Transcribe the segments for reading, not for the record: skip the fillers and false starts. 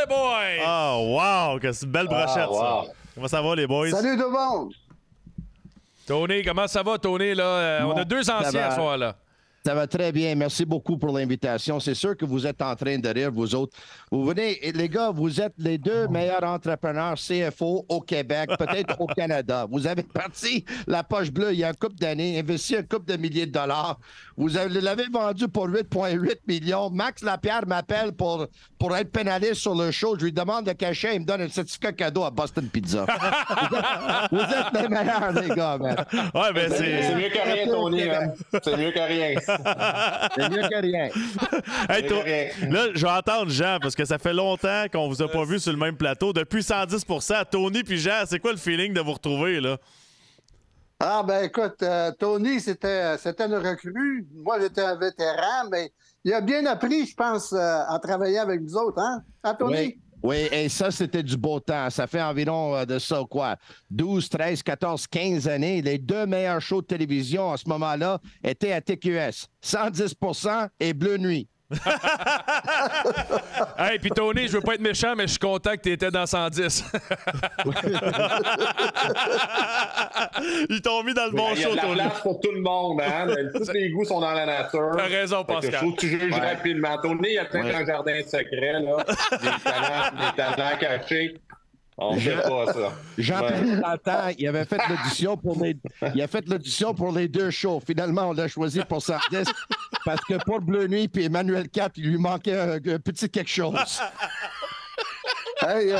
boys! Oh, wow! C'est une belle brochette, ça. Comment ça va, les boys? Salut tout le monde! Tony, comment ça va, Tony? Là? On a deux anciens à ce soir-là. Ça va très bien. Merci beaucoup pour l'invitation. C'est sûr que vous êtes en train de rire, vous autres. Vous venez, les gars, vous êtes les deux meilleurs entrepreneurs CFO au Québec, peut-être au Canada. Vous avez parti la poche bleue il y a une couple d'années, investi un couple de milliers de dollars. Vous l'avez vendu pour 8,8 millions. Max Lapierre m'appelle pour être pénaliste sur le show. Je lui demande de cachet. Il me donne un certificat cadeau à Boston Pizza. vous êtes les meilleurs, les gars, man. Ouais, ben c'est mieux que rien, Tony. C'est mieux que rien. C'est mieux que rien. Hey, là, je vais entendre Jean, parce que ça fait longtemps qu'on vous a pas vu sur le même plateau. Depuis 110%, Tony puis Jean, c'est quoi le feeling de vous retrouver, là? Ah, ben écoute, Tony, c'était une recrue. Moi, j'étais un vétéran, mais il a bien appris, je pense, en travaillant avec vous autres, hein? Hein, Tony? Oui. Oui, et ça, c'était du beau temps. Ça fait environ de ça, quoi, 12, 13, 14, 15 années. Les deux meilleurs shows de télévision à ce moment-là étaient à TQS. 110% et Bleu Nuit. Hey, puis Tony, je veux pas être méchant, mais je suis content que tu étais dans 110. Ils t'ont mis dans le bon show, Tony. Il y a de la place pour tout le monde, hein? Tous les goûts sont dans la nature. T'as raison, Pascal. Il faut que tu juges rapidement. Tony, il y a peut-être un jardin secret, là. Des talents cachés. On ne sait pas ça. Jean-Pierre Dantin, il avait fait l'audition pour les deux shows. Finalement, on l'a choisi pour 110 parce que pour Bleu Nuit et Emmanuel 4, il lui manquait un petit quelque chose. Hey,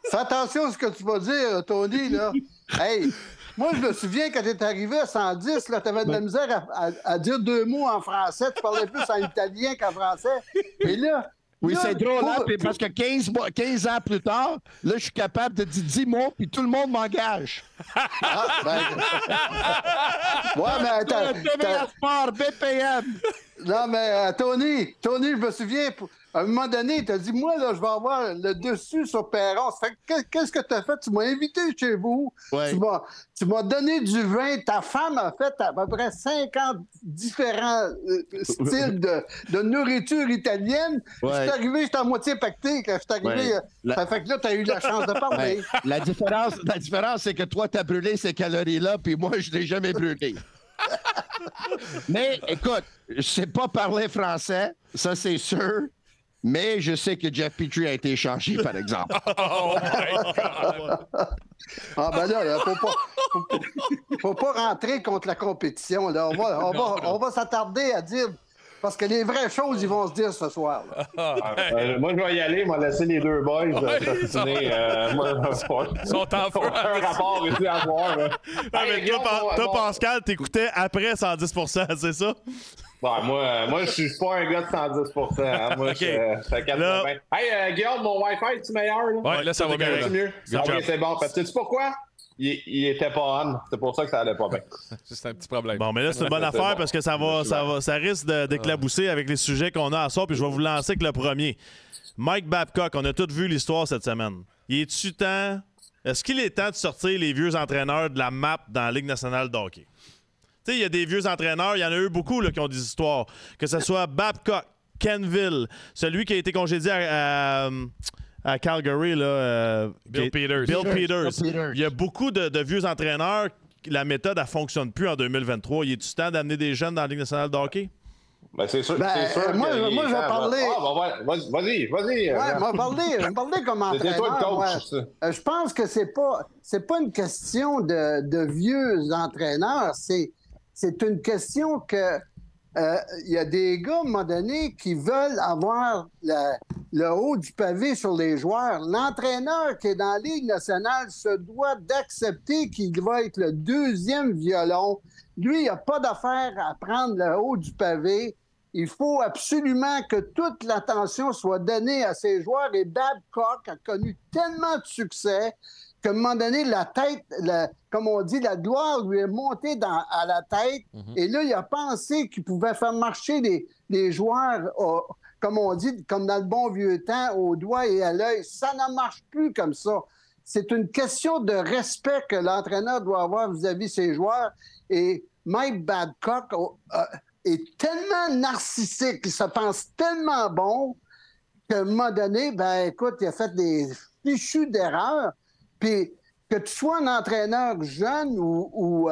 fais attention à ce que tu vas dire, Tony, là. Hey, moi, je me souviens quand tu es arrivé à 110, tu avais de la misère à dire deux mots en français. Tu parlais plus en italien qu'en français. Et là... Oui, là, c'est drôle, hein? Parce que 15 ans plus tard, là, je suis capable de dire 10 mots, puis tout le monde m'engage. Ah, ben... ouais, mais attends... TVA Sport, BPM! Non, mais Tony, je me souviens, à un moment donné, tu as dit, moi, là, je vais avoir le dessus sur Perron. Ça fait qu'est-ce que tu as fait? Tu m'as invité chez vous. Ouais. Tu m'as donné du vin. Ta femme a fait à peu près 50 différents styles de nourriture italienne. Ouais. Je suis arrivé, j'étais à moitié pacté. Quand je suis arrivé, ça fait que là, tu as eu la chance de parler. Ouais. La différence, c'est que toi, tu as brûlé ces calories-là, puis moi, je ne l'ai jamais brûlé. Mais écoute, je sais pas parler français, ça c'est sûr, mais je sais que Jeff Petrie a été échangé, par exemple. Oh my God! Ah ben là, faut pas rentrer contre la compétition. Là. On va s'attarder à dire... Parce que les vraies choses, ils vont se dire ce soir. Moi, je vais y aller. Moi, laisser les deux boys. Ils sont en feu. Un rapport ici à voir. Mais toi, Pascal, t'écoutais après 110%, c'est ça? Ouais, moi, je suis pas un gars de 110%. Hein. Moi, je fais 80. Hey, Guillaume, mon Wi-Fi, est-tu meilleur? Là? Ouais, là, ça va bien. C'est mieux? Ok, c'est bon. Parce que tu sais pourquoi? Il était pas on. C'est pour ça que ça allait pas bien. C'est un petit problème. Bon, mais là, c'est une bonne affaire parce que ça risque d'éclabousser avec les sujets qu'on a à soir. Puis je vais vous lancer avec le premier. Mike Babcock, on a tous vu l'histoire cette semaine. Est-ce qu'il est temps de sortir les vieux entraîneurs de la map dans la Ligue nationale de hockey? Tu sais, il y a des vieux entraîneurs, il y en a eu beaucoup là, qui ont des histoires. Que ce soit Babcock, Kenville, celui qui a été congédié à Calgary, là, Bill Peters. Il y a beaucoup de vieux entraîneurs. La méthode, elle ne fonctionne plus en 2023. Il est-tu temps d'amener des jeunes dans la Ligue nationale de hockey? Ben, c'est sûr. Ben, c'est sûr moi, je vais parler. Vas-y. Ouais, je vais parler comme entraîneur. C'est toi le coach, ça. Je pense que c'est pas une question de vieux entraîneurs. C'est une question que il y a des gars, à un moment donné, qui veulent avoir le haut du pavé sur les joueurs. L'entraîneur qui est dans la Ligue nationale se doit d'accepter qu'il va être le deuxième violon. Lui, il n'a pas d'affaire à prendre le haut du pavé. Il faut absolument que toute l'attention soit donnée à ses joueurs. Et Babcock a connu tellement de succès qu'à un moment donné, la tête, comme on dit, la gloire lui est montée à la tête. Et là, il a pensé qu'il pouvait faire marcher les joueurs, comme on dit, comme dans le bon vieux temps, au doigt et à l'œil. Ça ne marche plus comme ça. C'est une question de respect que l'entraîneur doit avoir vis-à-vis de ses joueurs. Et Mike Babcock est tellement narcissique, il se pense tellement bon qu'à un moment donné, ben écoute, il a fait des fichus d'erreurs. Puis que tu sois un entraîneur jeune ou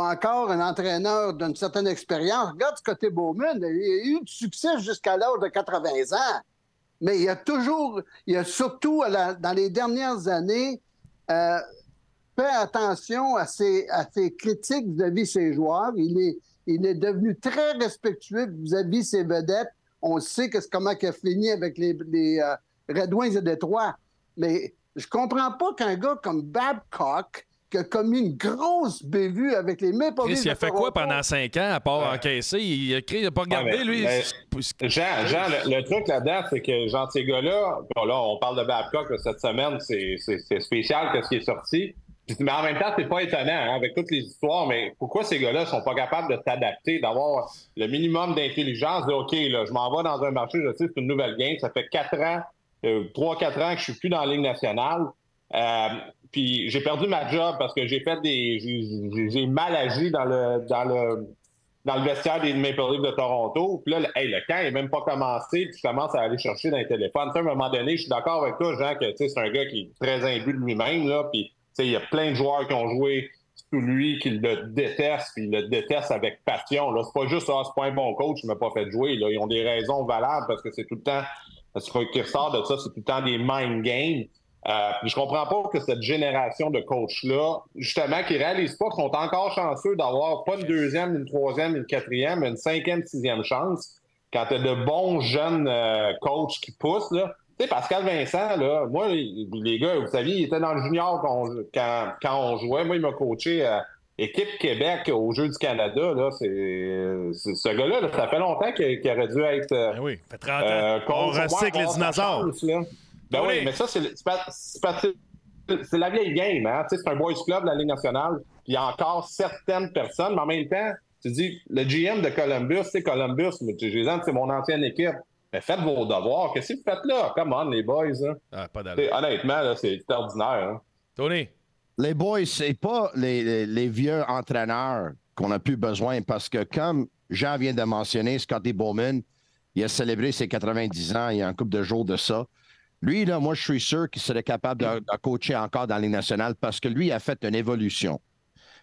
encore un entraîneur d'une certaine expérience, regarde Scotty Bowman, il a eu du succès jusqu'à l'âge de 80 ans. Mais il a surtout, dans les dernières années, fait attention à ses critiques vis-à-vis de ses joueurs. Il est devenu très respectueux vis-à-vis de ses vedettes. On sait comment il a fini avec les Red Wings de Détroit. Mais je comprends pas qu'un gars comme Babcock, qui a commis une grosse bévue avec les Maple Leafs. Il a fait quoi pendant 5 ans, à part encaisser? Il a pas regardé, lui. Jean, le truc là-dedans, c'est que, genre, ces gars-là, bon, là, on parle de Babcock là, cette semaine, c'est spécial qu'est-ce qui est sorti. Mais en même temps, c'est pas étonnant, hein, avec toutes les histoires, mais pourquoi ces gars-là sont pas capables de s'adapter, d'avoir le minimum d'intelligence, de OK, là, je m'en vais dans un marché, je sais, c'est une nouvelle game, ça fait 4 ans, 3-4 ans que je suis plus dans la Ligue nationale. Puis j'ai perdu ma job parce que j'ai mal agi dans le vestiaire des Maple Leafs de Toronto. Puis là, le camp n'est même pas commencé, puis je commence à aller chercher dans les téléphones. À un moment donné, je suis d'accord avec toi, Jean, que c'est un gars qui est très imbu de lui-même, là, puis il y a plein de joueurs qui ont joué sous lui, qui le détestent, puis ils le détestent avec passion. Là, c'est pas juste c'est pas un bon coach, il m'a pas fait jouer. Là. Ils ont des raisons valables parce que c'est tout le temps, ce qui ressort de ça, c'est tout le temps des mind games. Je comprends pas que cette génération de coachs-là, justement, qui réalisent pas qu'ils sont encore chanceux d'avoir pas une deuxième, une troisième, une quatrième, une cinquième, sixième chance quand tu as de bons jeunes coachs qui poussent. Là. Tu sais, Pascal Vincent, là, moi, les gars, vous savez, il était dans le junior quand on jouait. Moi, il m'a coaché Équipe Québec aux Jeux du Canada. Là, ce gars-là, là, ça fait longtemps qu'il aurait dû être oui, ça fait 30 ans. On recycle les dinosaures. Ben oui, mais ça, c'est la vieille game. Hein? C'est un boys club de la Ligue nationale. Puis il y a encore certaines personnes, mais en même temps, tu dis, le GM de Columbus, c'est Columbus, mais c'est mon ancienne équipe. Mais faites vos devoirs. Qu'est-ce que vous faites là? Come on, les boys. Hein? Ah, pas d'allure. Honnêtement, là, c'est ordinaire. Hein? Tony? Les boys, c'est pas les vieux entraîneurs qu'on a plus besoin parce que, comme Jean vient de mentionner, Scotty Bowman, il a célébré ses 90 ans il y a un couple de jours de ça. Lui, là, moi, je suis sûr qu'il serait capable de coacher encore dans la Ligue nationale parce que lui a fait une évolution.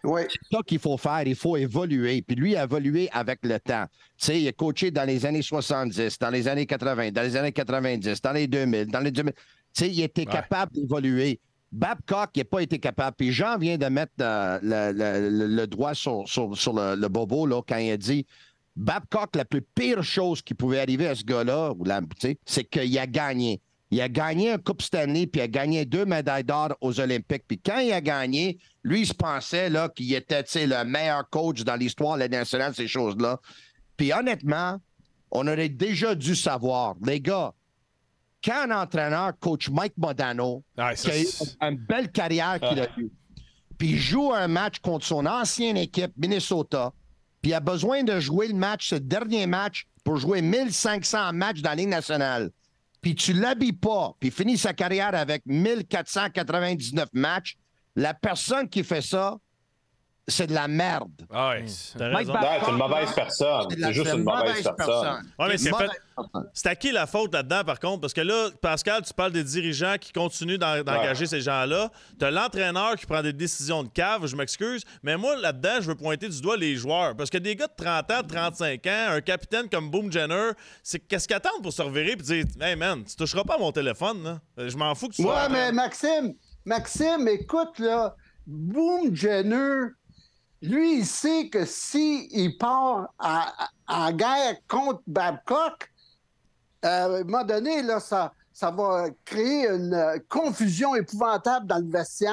Oui. C'est ça qu'il faut faire. Il faut évoluer. Puis lui a évolué avec le temps. Tu sais, il a coaché dans les années 70, dans les années 80, dans les années 90, dans les 2000, dans les 2000. Tu sais, il était capable d'évoluer. Babcock n'a pas été capable. Puis Jean vient de mettre le doigt sur le bobo là, quand il a dit Babcock, la plus pire chose qui pouvait arriver à ce gars-là, c'est qu'il a gagné. Il a gagné un Coupe Stanley, puis il a gagné 2 médailles d'or aux Olympiques. Puis quand il a gagné, lui, il se pensait là, qu'il était le meilleur coach dans l'histoire de la nationale, ces choses-là. Puis honnêtement, on aurait déjà dû savoir, les gars, quand un entraîneur coach Mike Modano, qui a eu une belle carrière qu'il a eue, puis il joue un match contre son ancienne équipe, Minnesota, puis il a besoin de jouer le match, ce dernier match, pour jouer 1500 matchs dans la Ligue nationale, puis tu ne l'habilles pas, puis finit sa carrière avec 1499 matchs, la personne qui fait ça, c'est de la merde. Ah oui, t'as raison. C'est une mauvaise personne. C'est juste une mauvaise personne. Ouais, mais c'est à qui la faute là-dedans, par contre? Parce que là, Pascal, tu parles des dirigeants qui continuent d'engager ces gens-là. Tu as l'entraîneur qui prend des décisions de cave, je m'excuse. Mais moi, là-dedans, je veux pointer du doigt les joueurs. Parce que des gars de 30 ans, de 35 ans, un capitaine comme Boom Jenner, c'est qu'est-ce qu'ils attendent pour se revirer et dire « Hey man, tu toucheras pas à mon téléphone, là. Je m'en fous que tu sois... » Ouais, mais Maxime, écoute, là, Boom Jenner... Lui, il sait que s'il part en guerre contre Babcock, à un moment donné, là, ça va créer une confusion épouvantable dans le vestiaire.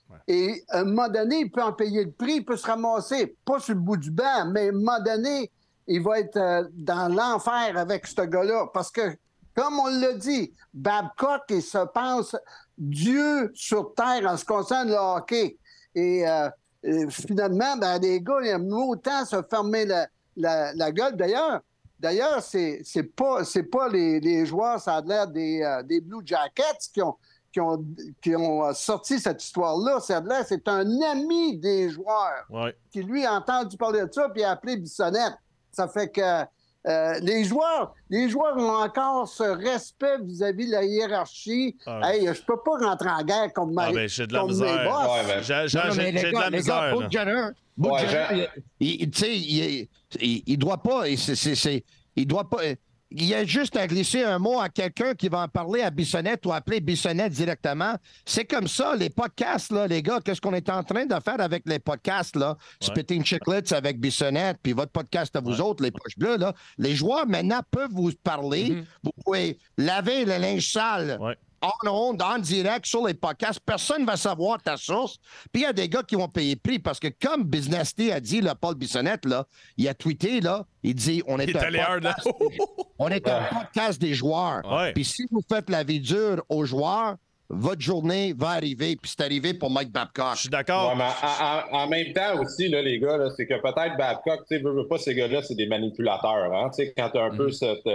Ouais. Et à un moment donné, il peut en payer le prix, il peut se ramasser, pas sur le bout du banc, mais à un moment donné, il va être dans l'enfer avec ce gars-là. Parce que, comme on l'a dit, Babcock, il se pense Dieu sur terre en ce qui concerne le hockey. Et finalement, les gars, ils aiment autant se fermer la gueule. D'ailleurs, c'est pas les joueurs, ça a l'air des Blue Jackets qui ont sorti cette histoire-là. C'est un ami des joueurs qui, lui, a entendu parler de ça puis a appelé Bissonnette. Ça fait que Les joueurs ont encore ce respect vis-à-vis de la hiérarchie. Hey, je peux pas rentrer en guerre comme j'ai de la comme misère. mes boss. J'ai de la misère. Il doit pas. Il doit pas. Il y a juste à glisser un mot à quelqu'un qui va en parler à Bissonnette ou appeler Bissonnette directement. C'est comme ça, les podcasts, là, les gars. Qu'est-ce qu'on est en train de faire avec les podcasts, là? Spitting Chicklets avec Bissonnette, puis votre podcast à vous autres, les poches bleues, là. Les joueurs, maintenant, peuvent vous parler. Vous pouvez laver le linge sale. En direct sur les podcasts. Personne ne va savoir ta source. Puis il y a des gars qui vont payer prix parce que comme Business Day a dit, là, Paul Bissonnette, là, il a tweeté, là, il dit on est un podcast des joueurs. Puis si vous faites la vie dure aux joueurs, votre journée va arriver. Puis c'est arrivé pour Mike Babcock. Je suis d'accord. En même temps aussi, là, les gars, là, c'est que peut-être Babcock, tu sais, veut pas, ces gars-là, c'est des manipulateurs. Hein? Tu sais, quand tu as un peu cette.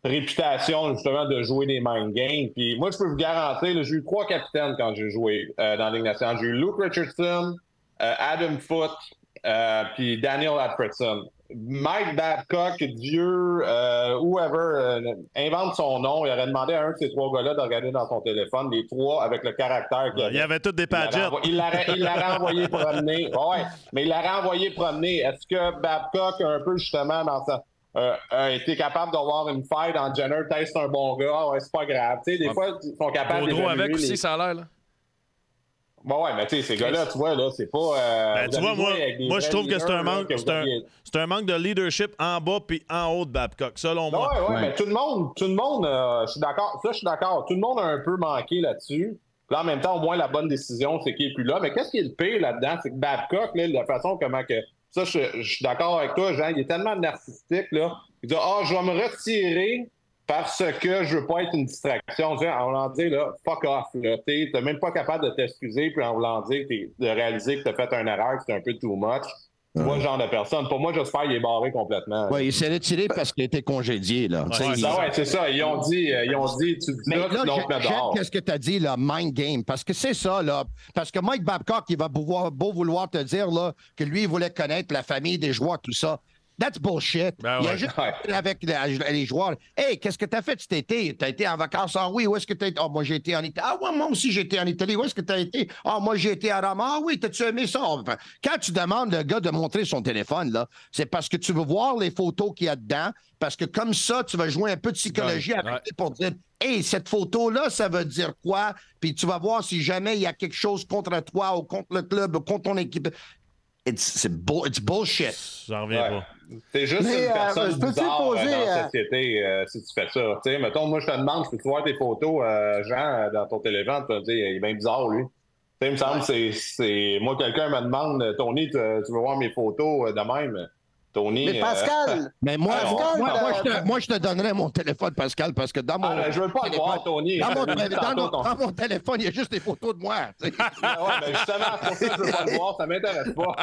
Réputation justement de jouer des mind games. Puis moi, je peux vous garantir, là, j'ai eu 3 capitaines quand j'ai joué dans la Ligue nationale. J'ai eu Luke Richardson, Adam Foote, puis Daniel Alfredson. Mike Babcock, Dieu, whoever, invente son nom. Il aurait demandé à un de ces 3 gars-là de regarder dans son téléphone, les 3 avec le caractère qu'il avait. Il y avait tous des padgets. Il l'aurait envoyé promener. Mais il l'aurait envoyé promener. Est-ce que Babcock, un peu justement dans sa... a été capable d'avoir une fight en Jenner, peut-être c'est un bon gars, c'est pas grave. Tu sais, des fois, ils sont capables d'évaluer avec aussi, les... ça a l'air, là. Mais tu sais, ces gars-là, tu vois, là, c'est pas... tu vois, moi je trouve que c'est un manque c'est un manque de leadership en bas puis en haut de Babcock, selon moi. Mais tout le monde, je suis d'accord. Ça, je suis d'accord. Tout le monde a un peu manqué là-dessus. Là, en même temps, au moins, la bonne décision, c'est qu'il n'est plus là. Mais qu'est-ce qui est le pire là-dedans? C'est que Babcock, là, la façon comment que... Ça, je suis d'accord avec toi, Jean. Il est tellement narcissique, là. Il dit « je vais me retirer parce que je veux pas être une distraction. » En voulant dire, là, fuck off, là. T'es même pas capable de t'excuser, puis en voulant dire, de réaliser que t'as fait une erreur, que c'est un peu too much. Tu vois, ce genre de personne. Pour moi, j'espère qu'il est barré complètement. Oui, il s'est retiré parce qu'il a été congédié, là. C'est ça. Ils ont dit, tu dis mais là, là, j'aime qu'est-ce que tu as dit, là, mind game. Parce que c'est ça, là. Parce que Mike Babcock, il va beau vouloir te dire, là, que lui, il voulait connaître la famille des joueurs, tout ça. That's bullshit. Il a juste avec les joueurs. Hey, qu'est-ce que t'as fait cet été? T'as été en vacances? Ah oui, où est-ce que t'as été? Ah, moi, j'ai été en Italie. Ah, ouais, moi aussi, j'ai été en Italie. Où est-ce que t'as été? Ah, moi, j'ai été à Rome. Ah oui, t'as-tu aimé ça? Enfin, quand tu demandes le gars de montrer son téléphone, là, c'est parce que tu veux voir les photos qu'il y a dedans, parce que comme ça, tu vas jouer un peu de psychologie avec lui pour dire, hey, cette photo-là, ça veut dire quoi? Puis tu vas voir si jamais il y a quelque chose contre toi ou contre le club ou contre ton équipe. It's bullshit. J'en reviens pas. C'est juste une personne bizarre dans la société si tu fais ça. Tu sais, mettons, moi, je te demande, peux-tu voir tes photos, Jean, dans ton téléphone? Tu vas me dire, il est bien bizarre, lui. Tu sais, il me semble c'est... Moi, quelqu'un me demande, Tony, tu veux voir mes photos de même? Tony... Mais Pascal! Mais moi, je te donnerais mon téléphone, Pascal, parce que dans mon... je veux pas le voir, Tony. Dans mon téléphone, il y a juste des photos de moi. Mais justement, pour ça, je veux pas le voir, ça m'intéresse pas.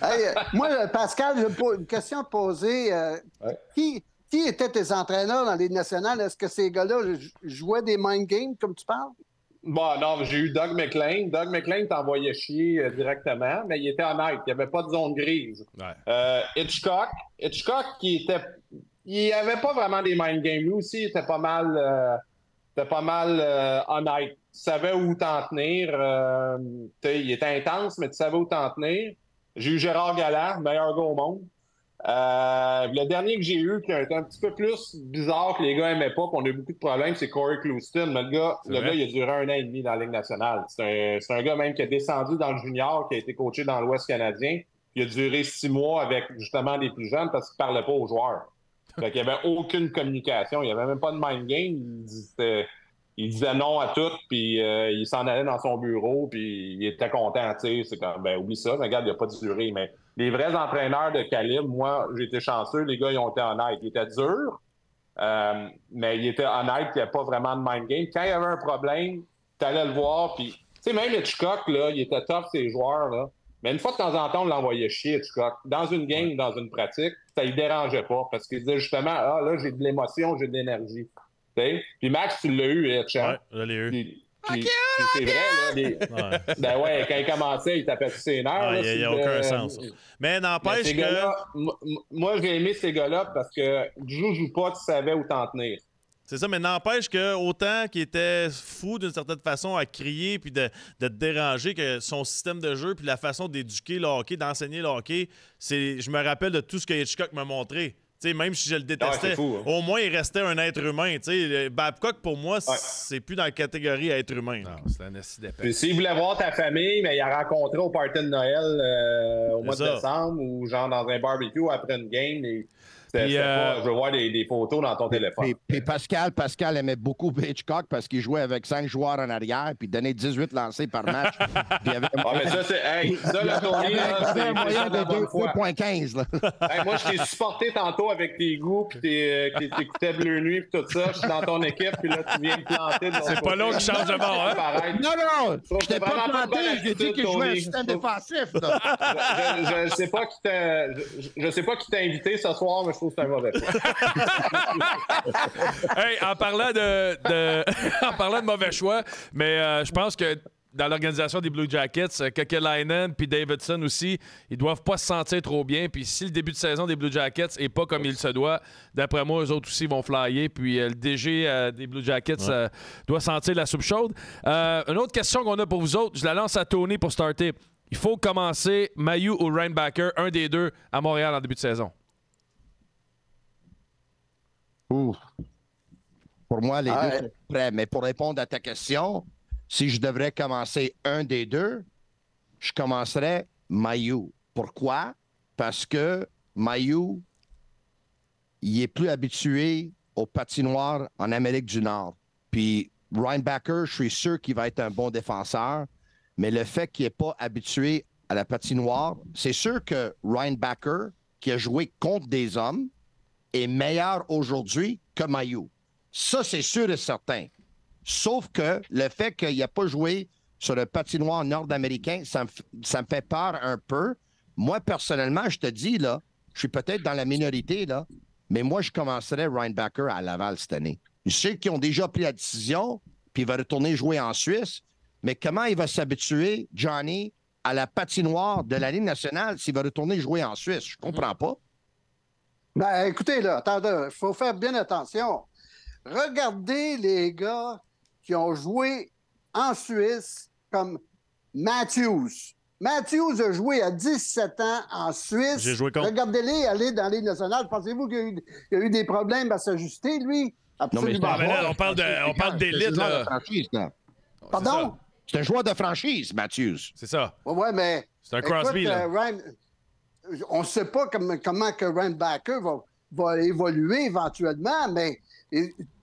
Hey, moi, Pascal, j'ai une question à poser. Qui étaient tes entraîneurs dans les nationales? Est-ce que ces gars-là jouaient des mind games, comme tu parles? Bon, non, j'ai eu Doug McLean. Doug McLean t'envoyait chier directement, mais il était honnête. Il n'y avait pas de zone grise. Hitchcock, il avait pas vraiment des mind games. Lui aussi, il était pas mal honnête. Tu savais où t'en tenir. Il était intense, mais tu savais où t'en tenir. J'ai eu Gérard Galland, meilleur gars au monde. Le dernier que j'ai eu, qui a été un petit peu plus bizarre, que les gars n'aimaient pas, qu'on a eu beaucoup de problèmes, c'est Corey Clouston. Le gars, il a duré 1 an et demi dans la Ligue nationale. C'est un gars même qui a descendu dans le junior, qui a été coaché dans l'Ouest canadien. Il a duré 6 mois avec justement les plus jeunes parce qu'il ne parlait pas aux joueurs. Fait qu'il n'y avait aucune communication. Il n'y avait même pas de mind game. Il disait non à tout, puis il s'en allait dans son bureau, puis il était content. C'est comme, oublie ça, mais regarde, il n'a pas duré. Mais les vrais entraîneurs de calibre, moi, j'ai été chanceux, les gars, ils ont été honnêtes. Ils étaient durs, mais ils étaient honnêtes, il n'y avait pas vraiment de mind game. Quand il y avait un problème, tu allais le voir, puis, tu sais, même Hitchcock, là, il était tough, ces joueurs, là. Mais une fois de temps en temps, on l'envoyait chier, Hitchcock. Dans une game, dans une pratique, ça ne dérangeait pas, parce qu'il disait justement, là, j'ai de l'émotion, j'ai de l'énergie. T'sais? Puis Max, tu l'as eu, Hitch. Ouais, je l'ai eu. Puis c'est vrai, là. Ben ouais, quand il commençait, il tapait tous ses nerfs. Il n'y a aucun sens. Mais n'empêche que... Moi, j'ai aimé ces gars-là parce que joue pas, tu savais où t'en tenir. C'est ça, mais n'empêche que autant qu'il était fou d'une certaine façon à crier puis de te déranger, que son système de jeu puis la façon d'éduquer le hockey, d'enseigner le hockey, je me rappelle de tout ce que Hitchcock m'a montré. T'sais, même si je le détestais, fou, hein? Au moins il restait un être humain. Babcock, pour moi, c'est plus dans la catégorie être humain. Non, c'est un assis d'épée. Puis s'il voulait voir ta famille, mais il a rencontré au party de Noël au mois de décembre ou genre dans un barbecue après une game. Je veux voir des photos dans ton téléphone. Puis Pascal aimait beaucoup Hitchcock parce qu'il jouait avec 5 joueurs en arrière puis donnait 18 lancés par match. Puis mais ça, c'est... Hey, ça, le Tony, c'est un moyen de 2,15. Hey, moi, je t'ai supporté tantôt avec tes goûts puis t'écoutais Bleu Nuit puis tout ça. Je suis dans ton équipe puis là, tu viens me planter. C'est pas long qui change de bord, hein? Non! Je t'ai pas planté. J'ai dit que je jouais un système défensif. Je sais pas qui t'a invité ce soir, mais je trouve que c'est un mauvais choix. Hey, en parlant de mauvais choix, mais je pense que dans l'organisation des Blue Jackets, Kekalainen puis Davidson aussi, ils doivent pas se sentir trop bien. Puis si le début de saison des Blue Jackets est pas comme il se doit, d'après moi, eux autres aussi vont flyer. Puis le DG des Blue Jackets doit sentir la soupe chaude. Une autre question qu'on a pour vous autres, je la lance à Tony pour starter. Il faut commencer Mailloux ou Reinbacher, un des deux, à Montréal en début de saison. Pour moi, les deux sont prêts. Mais pour répondre à ta question, si je devrais commencer un des deux, je commencerais Mailloux. Pourquoi? Parce que Mailloux, il est plus habitué aux patinoires en Amérique du Nord. Puis Reinbacher, je suis sûr qu'il va être un bon défenseur, mais le fait qu'il n'est pas habitué à la patinoire, c'est sûr que Reinbacher, qui a joué contre des hommes, est meilleur aujourd'hui que Mailloux. Ça, c'est sûr et certain. Sauf que le fait qu'il n'a pas joué sur le patinoire nord-américain, ça me fait peur un peu. Moi, personnellement, je te dis, là, je suis peut-être dans la minorité, là, mais moi, je commencerais Reinbacher à Laval cette année. Je sais qu'ils ont déjà pris la décision, puis il va retourner jouer en Suisse, mais comment il va s'habituer, Johnny, à la patinoire de la Ligue nationale s'il va retourner jouer en Suisse? Je comprends pas. Ben, écoutez, là, attendez, il faut faire bien attention. Regardez les gars qui ont joué en Suisse comme Matthews. Matthews a joué à 17 ans en Suisse. J'ai joué contre. Regardez-les aller dans les nationales. Pensez-vous qu'il y a eu des problèmes à s'ajuster, lui? Absolument. Non, mais là, on parle d'élite, là. Pardon? C'est un joueur de franchise, Matthews. C'est ça. Oui, mais... C'est un Crosby, là. On ne sait pas comment que Reinbacher va évoluer éventuellement, mais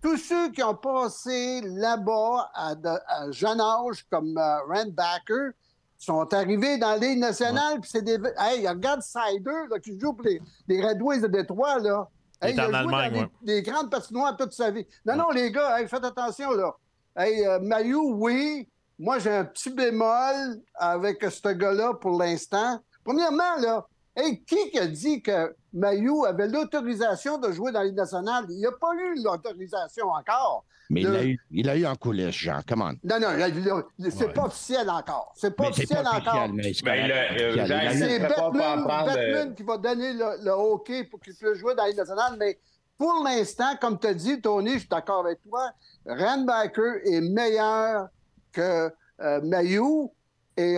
tous ceux qui ont passé là-bas à jeune âge comme Reinbacher sont arrivés dans la Ligue nationale, puis c'est des... Hey, regarde Sider, là, qui joue pour les Red Wings de Détroit, là. Hey, il a joué dans des grandes patinoires toute sa vie. Non, les gars, hey, faites attention, là. Hey, Mailloux, oui. Moi, j'ai un petit bémol avec ce gars-là pour l'instant. Premièrement, là, hey, qui a dit que Mailloux avait l'autorisation de jouer dans la Ligue nationale? Il n'a pas eu l'autorisation encore. Mais il a eu en coulisses, Jean. Comment? Non, c'est pas officiel encore. C'est pas officiel encore. C'est Bettman qui va donner le hockey pour qu'il puisse jouer dans la Ligue nationale. Mais pour l'instant, comme tu as dit, Tony, je suis d'accord avec toi, Reinbacher est meilleur que Mailloux. Et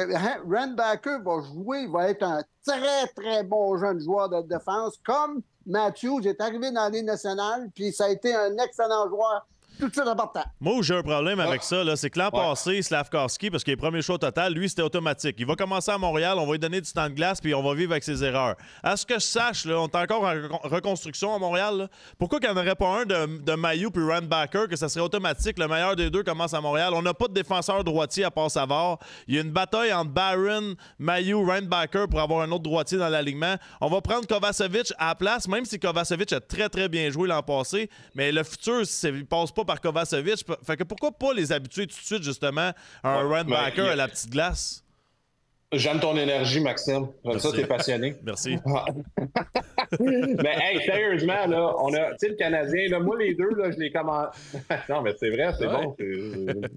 Reinbacher va jouer, il va être un très, très bon jeune joueur de défense, comme Matthews est arrivé dans la Ligue nationale, puis ça a été un excellent joueur tout de suite important. Moi, où j'ai un problème avec ça, là, c'est que l'an passé, Slavkovski, parce qu'il est premier choix total, lui, c'était automatique. Il va commencer à Montréal, on va lui donner du temps de glace, puis on va vivre avec ses erreurs. À ce que je sache, là, on est encore en reconstruction à Montréal. Là. Pourquoi qu'il n'y en aurait pas un de Mailloux puis Reinbacher, que ça serait automatique, le meilleur des deux commence à Montréal? On n'a pas de défenseur droitier à part Savard. Il y a une bataille entre Barron, Mailloux, Reinbacher pour avoir un autre droitier dans l'alignement. On va prendre Kovacevic à la place, même si Kovacevic a très, très bien joué l'an passé, mais le futur, il passe pas par Kovacevic. Fait que pourquoi pas les habituer tout de suite, justement, à un Reinbacher à la petite glace? J'aime ton énergie, Maxime. J'aime ça, t'es passionné. Merci. Mais hey, sérieusement, là, on a, tu sais, le Canadien, là, moi, les deux, là, je les commande. Non, mais c'est vrai, c'est bon.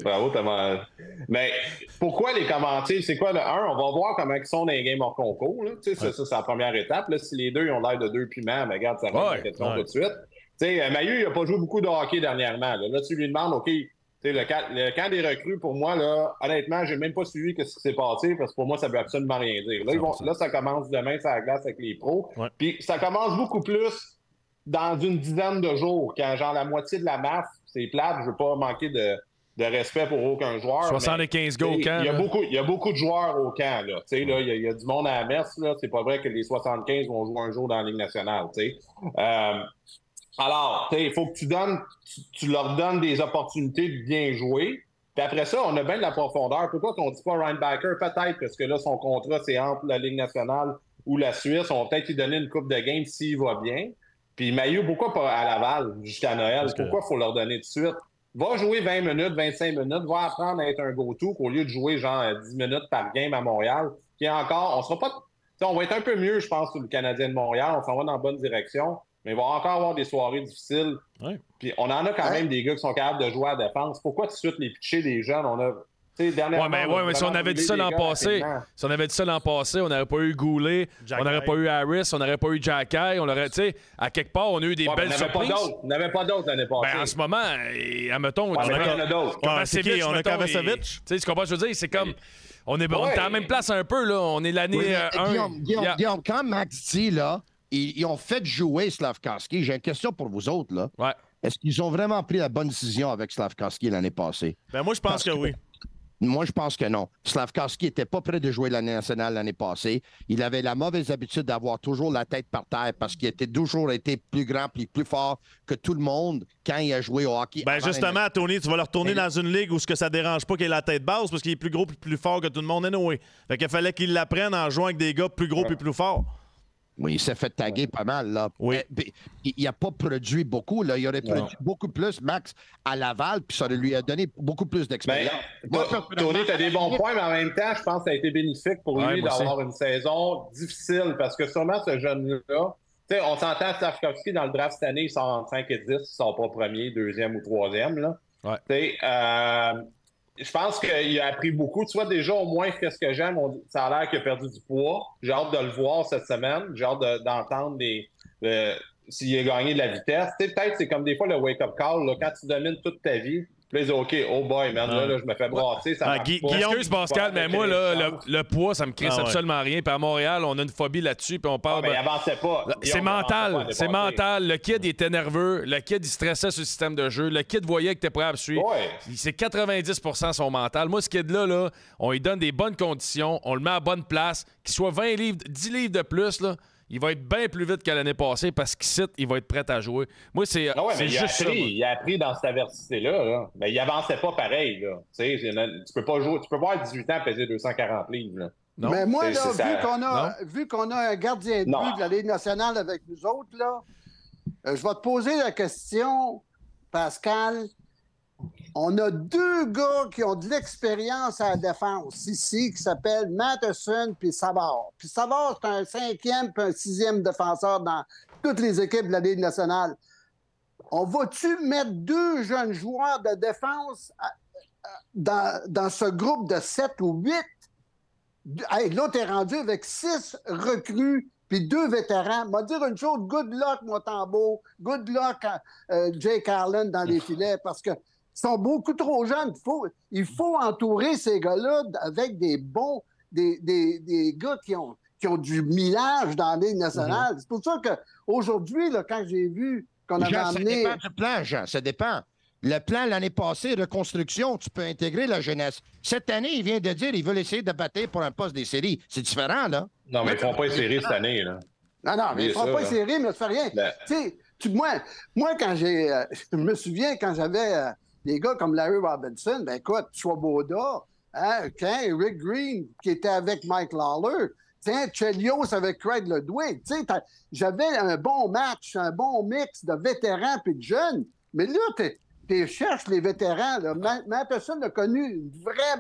Bravo, Thomas. Mais pourquoi les commenter? C'est quoi, le 1? On va voir comment ils sont dans les games hors concours. Tu sais, ça, c'est la première étape. Là. Si les deux ils ont l'air de deux piments, mais regarde, ça rend la question tout de suite. Tu sais, Mahieu, il n'a pas joué beaucoup de hockey dernièrement. Là, tu lui demandes, OK, le camp des recrues, pour moi, là, honnêtement, j'ai même pas suivi ce qui s'est passé parce que pour moi, ça veut absolument rien dire. Là, ça commence demain sur la glace avec les pros. Ouais. Puis ça commence beaucoup plus dans une dizaine de jours, quand genre la moitié de la masse, c'est plate, je veux pas manquer de respect pour aucun joueur. 75 gars au camp. Il y a beaucoup de joueurs au camp. Là. Là, il y a du monde à la messe. Là. C'est pas vrai que les 75 vont jouer un jour dans la Ligue nationale. Alors, il faut que tu leur donnes des opportunités de bien jouer. Puis après ça, on a bien de la profondeur. Pourquoi qu'on ne dit pas Ryan Backer? Peut-être parce que là, son contrat, c'est entre la Ligue nationale ou la Suisse. On va peut-être lui donner une coupe de game s'il va bien. Puis Mahieu, pourquoi pas à Laval jusqu'à Noël? Pourquoi il faut leur donner tout de suite? Va jouer 20 minutes, 25 minutes, va apprendre à être un go-to qu'au lieu de jouer genre 10 minutes par game à Montréal. Puis encore, on sera pas... on va être un peu mieux, je pense, sur le Canadien de Montréal. On s'en va dans la bonne direction. Mais il va encore avoir des soirées difficiles. Ouais. Puis on en a quand même des gars qui sont capables de jouer à la défense. Pourquoi tout de suite les pitcher des jeunes? On a... mais si on avait dit ça l'an passé, on n'aurait pas eu Goulet, on n'aurait pas eu Harris, on n'aurait pas eu Jacky, on aurait, tu sais, à quelque part, on a eu des belles surprises. On n'avait pas d'autres l'année passée. En ce moment, admettons, on en a d'autres. On a Kavasovic. Tu sais, ce qu'on je veux dire, c'est comme, on est à la même place un peu, là. On est l'année 1. Guillaume, quand Max dit, là, ils ont fait jouer Slavkovski, j'ai une question pour vous autres, là. Ouais. Est-ce qu'ils ont vraiment pris la bonne décision avec Slavkovski l'année passée? Ben moi, je pense que oui. Moi, je pense que non. Slavkovski n'était pas prêt de jouer l'année nationale l'année passée. Il avait la mauvaise habitude d'avoir toujours la tête par terre parce qu'il était toujours été plus grand et plus fort que tout le monde quand il a joué au hockey. Ben justement, Tony, tu vas le retourner dans une ligue où ce que ça dérange pas qu'il ait la tête basse parce qu'il est plus gros et plus fort que tout le monde anyway. Fait qu'il fallait qu'il l'apprenne en jouant avec des gars plus gros et plus forts. Oui, il s'est fait taguer pas mal, là. Oui. Il n'a pas produit beaucoup, là. Il aurait produit beaucoup plus, Max, à Laval, puis ça lui a donné beaucoup plus d'expérience. Tony, tu as des bons points, mais en même temps, je pense que ça a été bénéfique pour lui d'avoir une saison difficile, parce que sûrement ce jeune-là, tu sais, on s'entend Slavkovski dans le draft cette année, il sort entre 5 et 10, il sort pas premier, deuxième ou troisième, là. Ouais. Tu sais, je pense qu'il a appris beaucoup. Tu vois, déjà, au moins, qu'est-ce que j'aime? Ça a l'air qu'il a perdu du poids. J'ai hâte de le voir cette semaine. J'ai hâte d'entendre s'il a gagné de la vitesse. Tu sais, peut-être c'est comme des fois le wake-up call. Là, quand tu domines toute ta vie, puis là, OK, oh boy, man, là, je me fais brasser. Ça Guillaume, excuse Pascal, mais moi, là, le poids, ça me crisse absolument rien. Puis à Montréal, on a une phobie là-dessus. Puis on parle. Mais il avançait pas. C'est mental. C'est mental. Le kid il était nerveux. Le kid, il stressait sur le système de jeu. Le kid voyait que t'es prêt à le suivre. Ouais. C'est 90% son mental. Moi, ce kid-là, on lui donne des bonnes conditions. On le met à bonne place. Qu'il soit 20 livres, 10 livres de plus, là. Il va être bien plus vite qu'à l'année passée parce qu'ici, il va être prêt à jouer. Moi, c'est juste ça. Il a appris dans cette adversité-là. Là. Mais il avançait pas pareil. Là. Tu peux pas jouer. Tu peux pas avoir 18 ans peser 240 livres. Là. Non. Mais moi, là, vu qu'on a un gardien de but de la Ligue nationale avec nous autres, là, je vais te poser la question, Pascal. On a deux gars qui ont de l'expérience à la défense ici, qui s'appellent Matheson puis Savard. Puis Savard, c'est un 5e puis un 6e défenseur dans toutes les équipes de la Ligue nationale. On va-tu mettre deux jeunes joueurs de défense dans ce groupe de 7 ou 8? Hey, là, t'es rendu avec 6 recrues puis 2 vétérans. M'a dire une chose, good luck, Montembeault. Good luck, Jake Allen dans les filets, parce que ils sont beaucoup trop jeunes. Il faut entourer ces gars-là avec des bons, des gars qui ont du millage dans la Ligue nationale. C'est pour ça qu'aujourd'hui, quand j'ai vu qu'on avait amené... Ça dépend du plan, Jean. Ça dépend. Le plan l'année passée, reconstruction, tu peux intégrer la jeunesse. Cette année, il vient de dire qu'il veut essayer de battre pour un poste des séries. C'est différent, là. Non, mais ils ne font pas les séries cette année, là. Non, mais ils ne font pas les séries, mais ça fait rien. Tu sais, moi, quand je me souviens, quand j'avais... des gars comme Larry Robinson, ben écoute, Swoboda, Rick Green, qui était avec Mike Lawler, Chelios avec Craig Ludwig. J'avais un bon match, un bon mix de vétérans et de jeunes. Mais là, tu cherches les vétérans. Là. Matheson a connu une vraie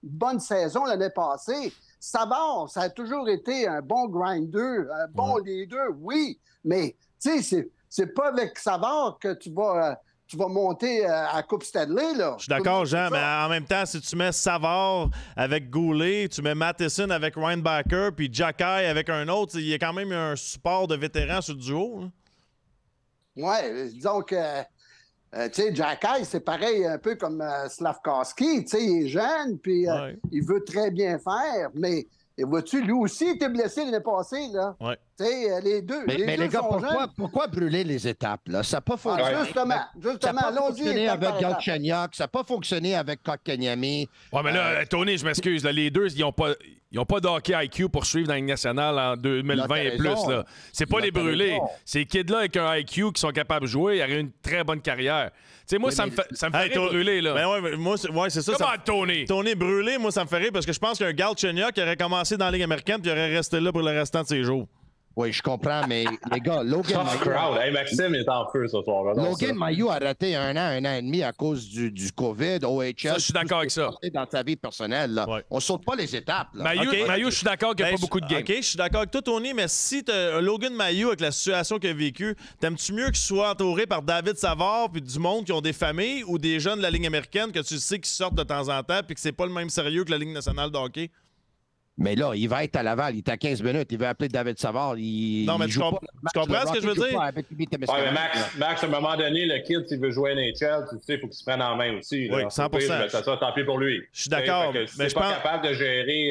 bonne saison l'année passée. Savard, ça a toujours été un bon grinder, un bon leader, oui, mais tu sais, c'est pas avec Savard que tu vas monter à Coupe Stanley, là. Je suis d'accord, Jean, mais en même temps, si tu mets Savard avec Goulet, tu mets Matheson avec Reinbacher, puis Jacky avec un autre, il y a quand même un support de vétérans sur le duo. Oui, disons que, tu sais, Jacky, c'est pareil un peu comme Slavkovski, tu sais, il est jeune, puis il veut très bien faire, mais vois-tu, lui aussi était blessé l'année passée, là. Ouais. Tu sais, les deux. Mais les gars, pourquoi brûler les étapes, là? Ça n'a pas fonctionné. Justement, ça n'a pas fonctionné avec Galchenyuk, ça n'a pas fonctionné avec Kotkaniemi. Ouais, mais là, Tony, je m'excuse, là, les deux, ils n'ont pas de hockey IQ pour suivre dans la Ligue nationale en 2020 et plus. Là. C'est pas les brûler. Ces kids-là avec un IQ qui sont capables de jouer, ils auraient une très bonne carrière. Tu sais, moi, ça me fait brûler, là. Ben ouais, moi, c'est ça. Comment Tony? Tony brûlé, moi, ça me fait rire parce que je pense qu'un Galchenyuk aurait commencé dans la Ligue américaine puis il aurait resté là pour le restant de ses jours. Oui, je comprends, mais les gars, Logan Mailloux... Hey, Maxime est en feu ce soir. Logan Mailloux a raté un an et demi à cause du COVID, OHL. Ça, je suis d'accord avec ça. Dans sa vie personnelle, là. Ouais. On ne saute pas les étapes. Là. Mailloux, je suis d'accord qu'il n'y a pas beaucoup de games. OK, je suis d'accord avec toi, Tony, mais si Logan Mailloux, avec la situation qu'il a vécue, t'aimes-tu mieux qu'il soit entouré par David Savard puis du monde qui ont des familles ou des jeunes de la Ligue américaine que tu sais qui sortent de temps en temps puis que c'est pas le même sérieux que la Ligue nationale de hockey? Mais là, il va être à Laval, il est à 15 minutes, il va appeler David Savard. Non, mais tu comprends ce que je veux dire? Ouais, mais Max, à un moment donné, le kid, s'il veut jouer à NHL, tu sais, il faut qu'il se prenne en main aussi. Là. Oui, 100%. Ça, tant pis pour lui. Je suis d'accord. Mais je suis pas capable de gérer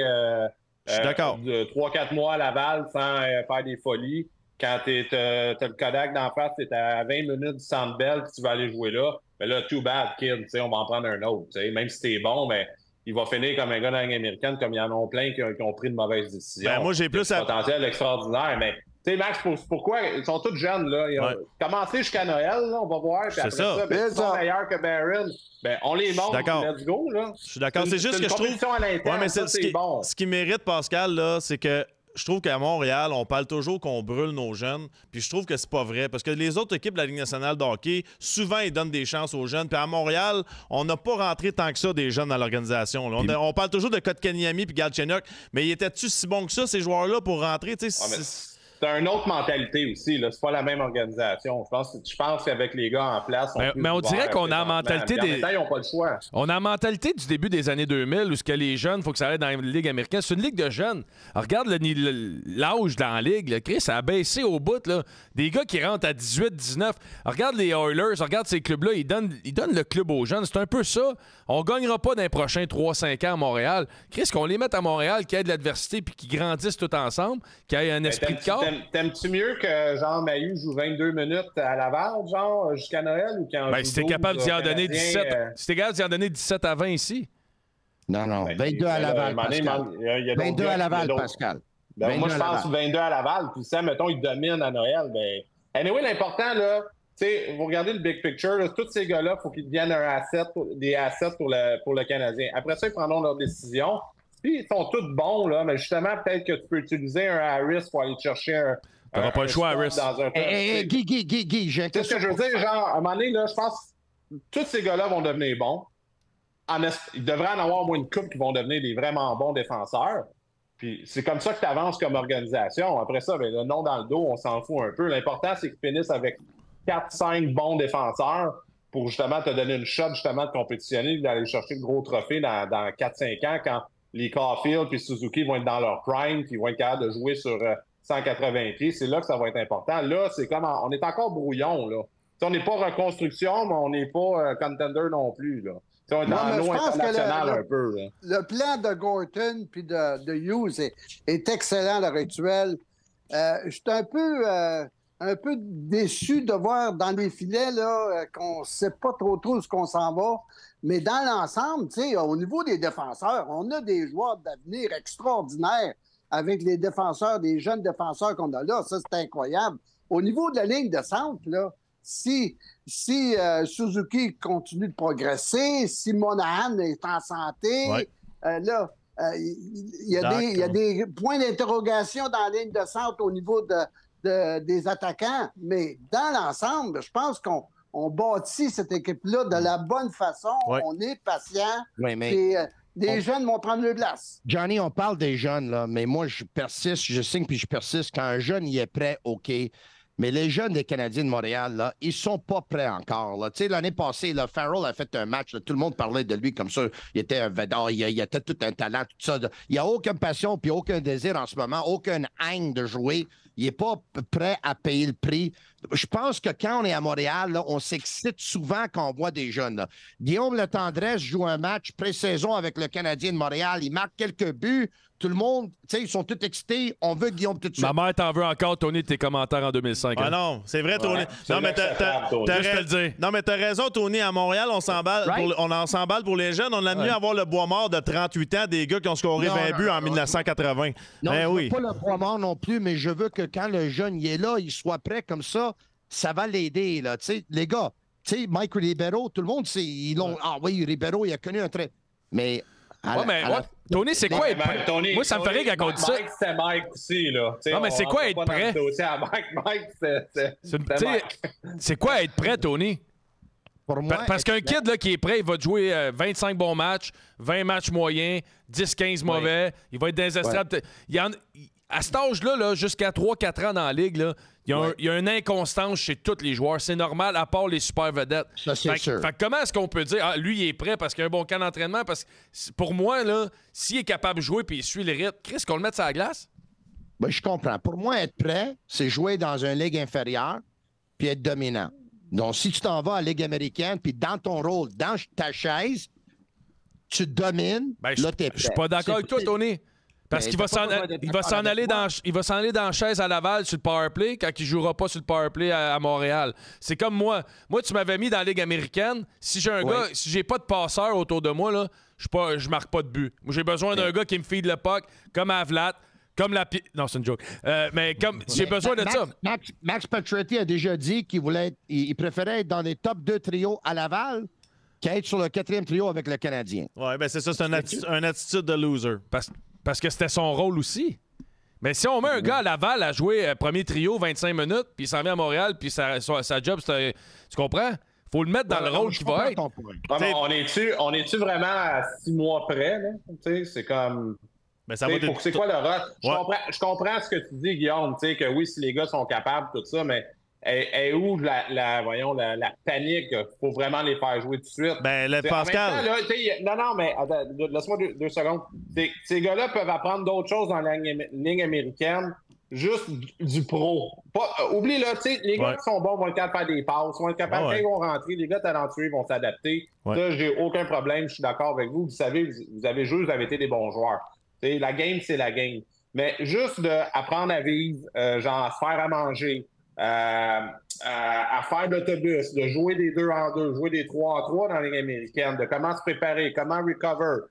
3-4 mois à Laval sans faire des folies. Quand t'as le Kodak d'en face, t'es à 20 minutes du Centre Bell, puis tu vas aller jouer là. Mais là, too bad, kid, on va en prendre un autre. T'sais. Même si t'es bon, mais il va finir comme un gars dans la Ligue américaine, comme il y en a plein qui ont pris de mauvaises décisions. Ben, moi, j'ai plus potentiel extraordinaire, mais tu sais, Max, pourquoi ils sont tous jeunes, là. Ils ont commencé jusqu'à Noël, là, on va voir. Puis après ça, ils sont meilleurs que Barron. Ben, on les montre, let's go, là. Je suis d'accord. C'est juste que je trouve. À l'interne, mais c'est bon. Ce qui mérite, Pascal, là, c'est que je trouve qu'à Montréal, on parle toujours qu'on brûle nos jeunes, puis je trouve que c'est pas vrai, parce que les autres équipes de la Ligue nationale de hockey, souvent, ils donnent des chances aux jeunes, puis à Montréal, on n'a pas rentré tant que ça des jeunes dans l'organisation. On parle toujours de Kotkaniemi puis Galchenyuk, mais étaient-tu si bons que ça, ces joueurs-là, pour rentrer? C'est une autre mentalité aussi. Là. C'est pas la même organisation. Je pense qu'avec les gars en place... Mais on dirait qu'on a la mentalité des... ils n'ont pas le choix. On a la mentalité du début des années 2000 où ce que les jeunes, il faut que ça aille dans la Ligue américaine. C'est une ligue de jeunes. Alors, regarde l'âge dans la ligue. Là. Chris, ça a baissé au bout. Là. Des gars qui rentrent à 18, 19. Regarde les Oilers, regarde ces clubs-là. Ils donnent le club aux jeunes. C'est un peu ça. On gagnera pas dans les prochains 3-5 ans à Montréal. Chris, qu'on les mette à Montréal, qu'il y ait de l'adversité puis qu'ils grandissent tous ensemble, qu'il y ait un esprit de corps. T'aimes-tu mieux que, genre, Mailloux joue 22 minutes à Laval, genre, jusqu'à Noël, ou quand si t'es capable d'y en donner 17... Si t'es capable d'y en donner 17 à 20 ici. Non, 22 à Laval, Pascal. 22 à Laval, Pascal. Moi, je pense 22 à Laval, puis ça, mettons, il domine à Noël, ben... Anyway, l'important, là, tu sais, vous regardez le big picture, là, tous ces gars-là, il faut qu'ils deviennent des assets pour le Canadien. Après ça, ils prendront leurs décisions. Puis ils sont tous bons, là, mais justement, peut-être que tu peux utiliser un Harris pour aller te chercher un... T'auras pas le choix, Harris. Guy, j'ai c'est ce que je veux dire, genre, à un moment donné, là, je pense que tous ces gars-là vont devenir bons. Il devrait en avoir au moins une couple qui vont devenir des vraiment bons défenseurs. Puis c'est comme ça que tu avances comme organisation. Après ça, ben, le nom dans le dos, on s'en fout un peu. L'important, c'est qu'ils finissent avec 4-5 bons défenseurs pour justement te donner une shot justement de compétitionner, d'aller chercher le gros trophée dans 4-5 ans quand les Caulfield et Suzuki vont être dans leur prime, puis ils vont être capables de jouer sur 180 pieds. C'est là que ça va être important. Là, c'est comme on est encore brouillon, là. T'sais, on n'est pas reconstruction, mais on n'est pas contender non plus, là. On est dans l'eau internationale un peu. Là. Le plan de Gorton puis de Hughes est excellent à l'heure actuelle. Je suis un peu déçu de voir dans les filets là, qu'on ne sait pas trop où qu'on s'en va. Mais dans l'ensemble, au niveau des défenseurs, on a des joueurs d'avenir extraordinaires avec les défenseurs, des jeunes défenseurs qu'on a là. Ça, c'est incroyable. Au niveau de la ligne de centre, là, si Suzuki continue de progresser, si Monahan est en santé, il y a des points d'interrogation dans la ligne de centre au niveau des attaquants. Mais dans l'ensemble, je pense qu'on bâtit cette équipe-là de la bonne façon. Ouais. On est patient. Oui, mais... Et, Des jeunes vont prendre le glace. Johnny, on parle des jeunes, là, mais moi, je persiste, je signe puis je persiste. Quand un jeune y est prêt, OK. Mais les jeunes des Canadiens de Montréal, là, ils sont pas prêts encore. Là. Tu sais, l'année passée, là, Farrell a fait un match. Là, tout le monde parlait de lui comme ça. Il était un vedeur, il était tout un talent, tout ça. Il n'y a aucune passion puis aucun désir en ce moment, aucune haine de jouer. Il n'est pas prêt à payer le prix. Je pense que quand on est à Montréal, là, on s'excite souvent quand on voit des jeunes. Là. Guillaume Letendresse joue un match pré-saison avec le Canadien de Montréal. Il marque quelques buts. Tout le monde, tu sais, ils sont tous excités. On veut Guillaume tout de suite. Ma mère t'en veut encore, Tony, tes commentaires en 2005. Ah non, c'est vrai, Tony. Non, mais t'as raison, Tony. À Montréal, on s'emballe pour les jeunes. On a mieux avoir le bois mort de 38 ans, des gars qui ont scoré 20 buts en 1980. Non, ben je oui. veux pas le bois mort non plus, mais je veux que quand le jeune il est là, il soit prêt comme ça. Ça va l'aider, là. Tu sais, les gars, tu sais, Mike Ribeiro, tout le monde, ah oui, Ribeiro, il a connu un trait. Mais... Tony, c'est quoi être prêt? Moi, ça me fait rire quand on dit ça. Mike, c'est Mike aussi, là. Non, mais c'est quoi être prêt? C'est quoi être prêt, Tony? Pour moi, Parce qu'un kid là, qui est prêt, il va te jouer 25 bons matchs, 20 matchs moyens, 10-15 mauvais. Il va être dans les estrades. À cet âge-là, là, jusqu'à 3-4 ans dans la ligue, là, il y a une inconstance chez tous les joueurs. C'est normal, à part les super vedettes. Ça, c'est sûr. Fait que comment est-ce qu'on peut dire, lui, il est prêt parce qu'il a un bon camp d'entraînement? Parce que pour moi, là, s'il est capable de jouer et il suit les rythmes, Chris, qu'on le mette sur la glace? Ben, je comprends. Pour moi, être prêt, c'est jouer dans une ligue inférieure puis être dominant. Donc, si tu t'en vas à la Ligue américaine puis dans ton rôle, dans ta chaise, tu domines, là, t'es prêt. Je suis pas d'accord avec toi, Tony. Parce qu'il va s'en aller dans la chaise à Laval sur le powerplay quand il jouera pas sur le powerplay à Montréal. C'est comme moi. Moi, tu m'avais mis dans la Ligue américaine. Si j'ai un gars, si j'ai pas de passeur autour de moi, là, je marque pas de but. Moi, j'ai besoin d'un gars qui me feed le puck, comme à Vlad, comme la... Non, c'est une joke. Mais comme j'ai besoin de ça. Max Pacioretty a déjà dit il préférait être dans les top 2 trios à Laval qu'à être sur le 4e trio avec le Canadien. Oui, ben c'est ça, c'est une attitude de loser. Parce que c'était son rôle aussi. Mais si on met un gars à Laval à jouer premier trio 25 minutes, puis il s'en vient à Montréal, puis sa job, tu comprends? Faut le mettre dans le rôle qu'il va être. On est-tu vraiment à 6 mois près? C'est comme... Mais ça c'est quoi le rush? Je comprends ce que tu dis, Guillaume, que oui, si les gars sont capables, tout ça, mais est où la panique? Il faut vraiment les faire jouer tout de suite. Ben, Pascal. Non, mais attends, laisse-moi deux secondes. Ces gars-là peuvent apprendre d'autres choses dans la ligne américaine, juste du pro. Oublie, là, les gars qui sont bons vont être capables de faire des passes, vont être capables, quand ils vont rentrer, les gars talentueux vont s'adapter. Ça, j'ai aucun problème, je suis d'accord avec vous. Vous savez, vous avez été des bons joueurs. La game, c'est la game. Mais juste d'apprendre à vivre, genre à se faire à manger, à faire l'autobus, de jouer des 2 en 2, jouer des 3 en 3 dans la Ligue américaine, de comment se préparer, comment recover,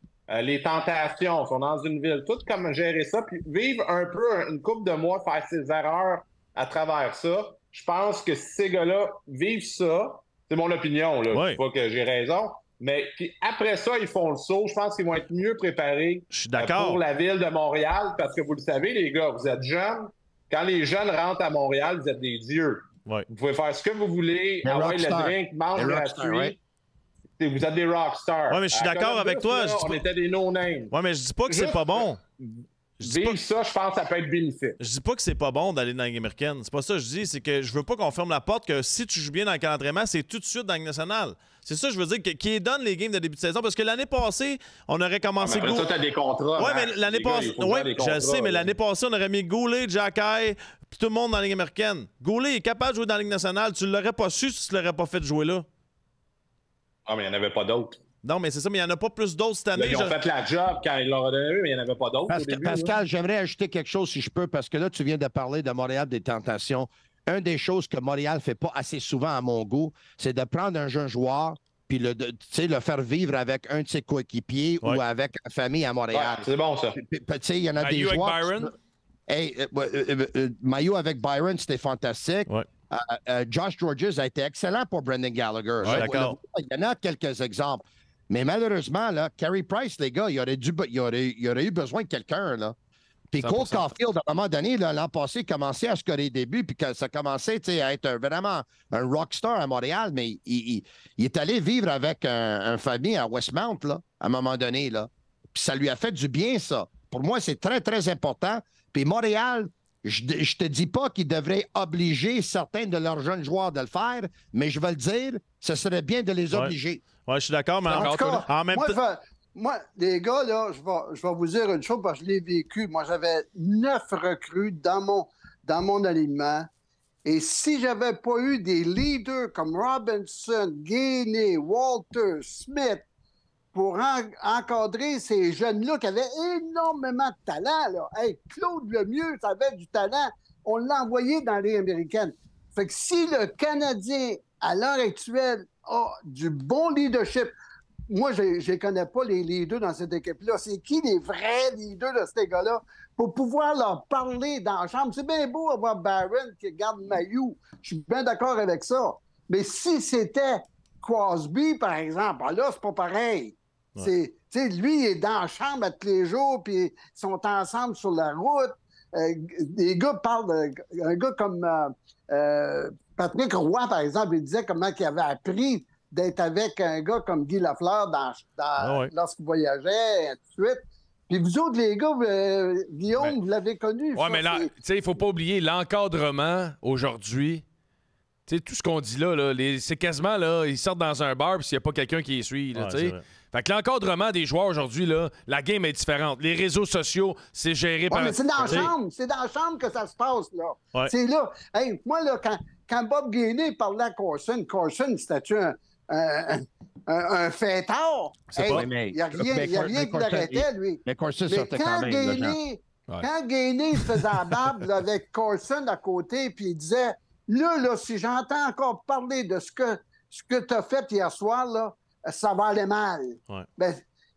les tentations, sont dans une ville, tout comment gérer ça, puis vivre un peu une couple de mois, faire ses erreurs à travers ça. Je pense que si ces gars-là vivent ça, c'est mon opinion, là, je dis pas que j'ai raison, mais puis après ça, ils font le saut. Je pense qu'ils vont être mieux préparés pour la ville de Montréal, parce que vous le savez, les gars, vous êtes jeunes. Quand les jeunes rentrent à Montréal, vous êtes des dieux. Vous pouvez faire ce que vous voulez, avoir le drink, manger gratuit. Vous êtes des rockstars. Oui, mais je suis d'accord avec toi. On était des no-names. Oui, mais je dis pas que c'est pas bon. Vivre ça, je pense que ça peut être bénéfique. Je dis pas que c'est pas bon d'aller dans la Ligue américaine. C'est pas ça que je dis. C'est que je veux pas qu'on ferme la porte que si tu joues bien dans le camp d'entraînement, c'est tout de suite dans la Ligue nationale. C'est ça, je veux dire, qui donne les games de début de saison. Parce que l'année passée, on aurait commencé... Mais après ça, t'as des contrats. Oui, mais l'année passée... Oui, je sais, mais l'année passée, on aurait mis Goulet, Jacky, puis tout le monde dans la Ligue américaine. Goulet est capable de jouer dans la Ligue nationale. Tu l'aurais pas su si tu l'aurais pas fait jouer là. Ah, mais il n'y en avait pas d'autres. Non, mais c'est ça, mais il n'y en a pas plus d'autres cette année. Ils ont fait la job quand ils l'auraient donné, mais il n'y en avait pas d'autres au début. Pascal, j'aimerais ajouter quelque chose si je peux, parce que là, tu viens de parler de Montréal des tentations. Une des choses que Montréal ne fait pas assez souvent à mon goût, c'est de prendre un jeune joueur puis le faire vivre avec un de ses coéquipiers ou avec la famille à Montréal. Ouais, c'est bon, ça. Il y en a des joueurs... Avec Byron? Maillot avec Byron, c'était fantastique. Ouais. Josh Georges a été excellent pour Brendan Gallagher. Ouais, d'accord. Il y en a quelques exemples. Mais malheureusement, là, Carey Price, les gars, il aurait eu besoin de quelqu'un, là. Puis Cole Caulfield, à un moment donné, l'an passé, commençait à scorer des buts, puis ça commençait à être vraiment un rockstar à Montréal, mais il est allé vivre avec un famille à Westmount, là, à un moment donné, là. Puis ça lui a fait du bien, ça. Pour moi, c'est très, très important. Puis Montréal, je te dis pas qu'ils devraient obliger certains de leurs jeunes joueurs de le faire, mais je vais le dire, ce serait bien de les obliger. Ouais, je suis d'accord, mais En tout cas, en même temps. moi, les gars, là, je vais vous dire une chose parce que je l'ai vécu. Moi, j'avais 9 recrues dans mon alignement. Et si j'avais pas eu des leaders comme Robinson, Gainey, Walter, Smith, pour encadrer ces jeunes-là qui avaient énormément de talent, là. Hey, Claude Lemieux, ça avait du talent. On l'a envoyé dans les américaines. Fait que si le Canadien, à l'heure actuelle, a du bon leadership, moi, je ne connais pas les leaders dans cette équipe-là. C'est qui les vrais leaders de ces gars-là pour pouvoir leur parler dans la chambre? C'est bien beau avoir Barron qui garde Mailloux. Je suis bien d'accord avec ça. Mais si c'était Crosby, par exemple, là, c'est pas pareil. Ouais. Lui, il est dans la chambre à tous les jours, puis ils sont ensemble sur la route. Les gars parlent un gars comme Patrick Roy, par exemple, il disait comment il avait appris d'être avec un gars comme Guy Lafleur lorsqu'il voyageait, et ainsi de suite. Puis vous autres, les gars, Guillaume, vous l'avez connu. Oui, mais là, il ne faut pas oublier l'encadrement aujourd'hui. Tu sais, tout ce qu'on dit là c'est quasiment, là, ils sortent dans un bar puis s'il n'y a pas quelqu'un qui les suit. Là, fait que l'encadrement des joueurs aujourd'hui, là, la game est différente. Les réseaux sociaux, c'est géré par... mais c'est dans la chambre. C'est dans la chambre que ça se passe, là. Ouais. C'est là. Hey, moi, là, quand Bob Gainey parlait à Corson, c'était-tu un fêtard? Il n'y a rien qui l'arrêtait, lui. Mais Corson sortait quand même. Quand Gainey se faisait la barbe avec Corson à côté, puis il disait, là, si j'entends encore parler de ce que tu as fait hier soir, là, ça va aller mal. Ouais. Ben,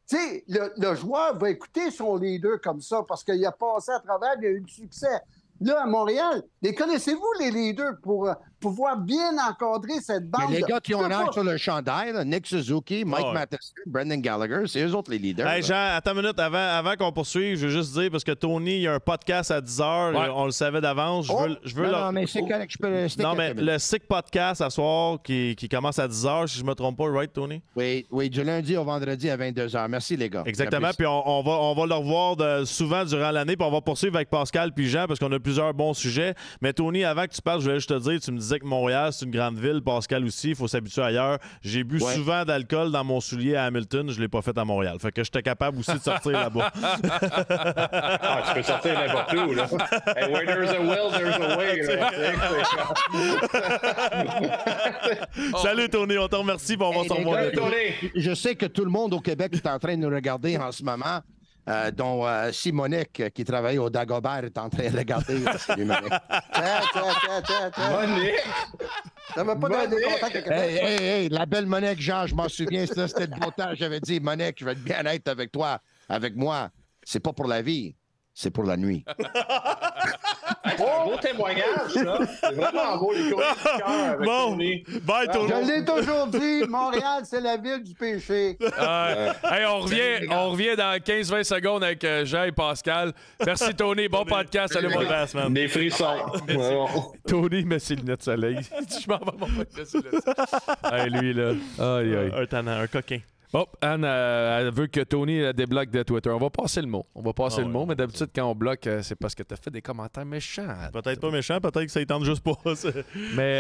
tu sais, le joueur va écouter son leader comme ça parce qu'il a passé à travers, il a eu du succès. Là, à Montréal, les connaissez-vous, les leaders, pour pouvoir bien encadrer cette bande? Les gars qui ont l'air sur le chandail, là, Nick Suzuki, Mike Matheson, Brendan Gallagher, c'est eux autres les leaders. Hey, Jean, attends une minute, avant qu'on poursuive, je veux juste dire, parce que Tony, il y a un podcast à 10h, on le savait d'avance. Je veux non, mais c'est correct, je peux le stick. Non, mais le Sick Podcast à soir, qui commence à 10h, si je ne me trompe pas, right, Tony? Oui, du lundi au vendredi à 22h. Merci, les gars. Exactement, puis on va le revoir souvent durant l'année, puis on va poursuivre avec Pascal puis Jean, parce qu'on a plusieurs bons sujets. Mais Tony, avant que tu parles, je voulais juste te dire, tu me disais que Montréal, c'est une grande ville. Pascal aussi, il faut s'habituer ailleurs. J'ai bu souvent d'alcool dans mon soulier à Hamilton. Je ne l'ai pas fait à Montréal. Fait que j'étais capable aussi de sortir là-bas. Tu peux sortir n'importe où, là. Hey, where there's a will, there's a way. Salut, Tony. On te remercie. On va se revoir. Je sais que tout le monde au Québec est en train de nous regarder en ce moment. Dont Simonique, qui travaille au Dagobert, est en train de regarder. Monique! Ça va pas donner des contacts avec Hey, la belle Monique, Jean, je m'en souviens, c'était le beau temps. J'avais dit, Monique, je vais être bien être avec toi, avec moi. C'est pas pour la vie, c'est pour la nuit. C'est un beau témoignage, ça. C'est vraiment beau, les courriers du cœur avec Tony. Bye, Tony. Je l'ai toujours dit, Montréal, c'est la ville du péché. Hey, on revient dans 15-20 secondes avec Jean et Pascal. Merci, Tony. Bon podcast. Salut, mon gars. Des frissons. Tony met ses lunettes de soleil. Je m'en vais m'en mettre ses lunettes. Hey, lui, là. Aïe, aïe. Un tannant, un coquin. Bon, Anne, elle veut que Tony la débloque de Twitter. On va passer le mot. Mais d'habitude, quand on bloque, c'est parce que tu as fait des commentaires méchants. Peut-être pas méchants, peut-être que ça ne tente juste pas. Mais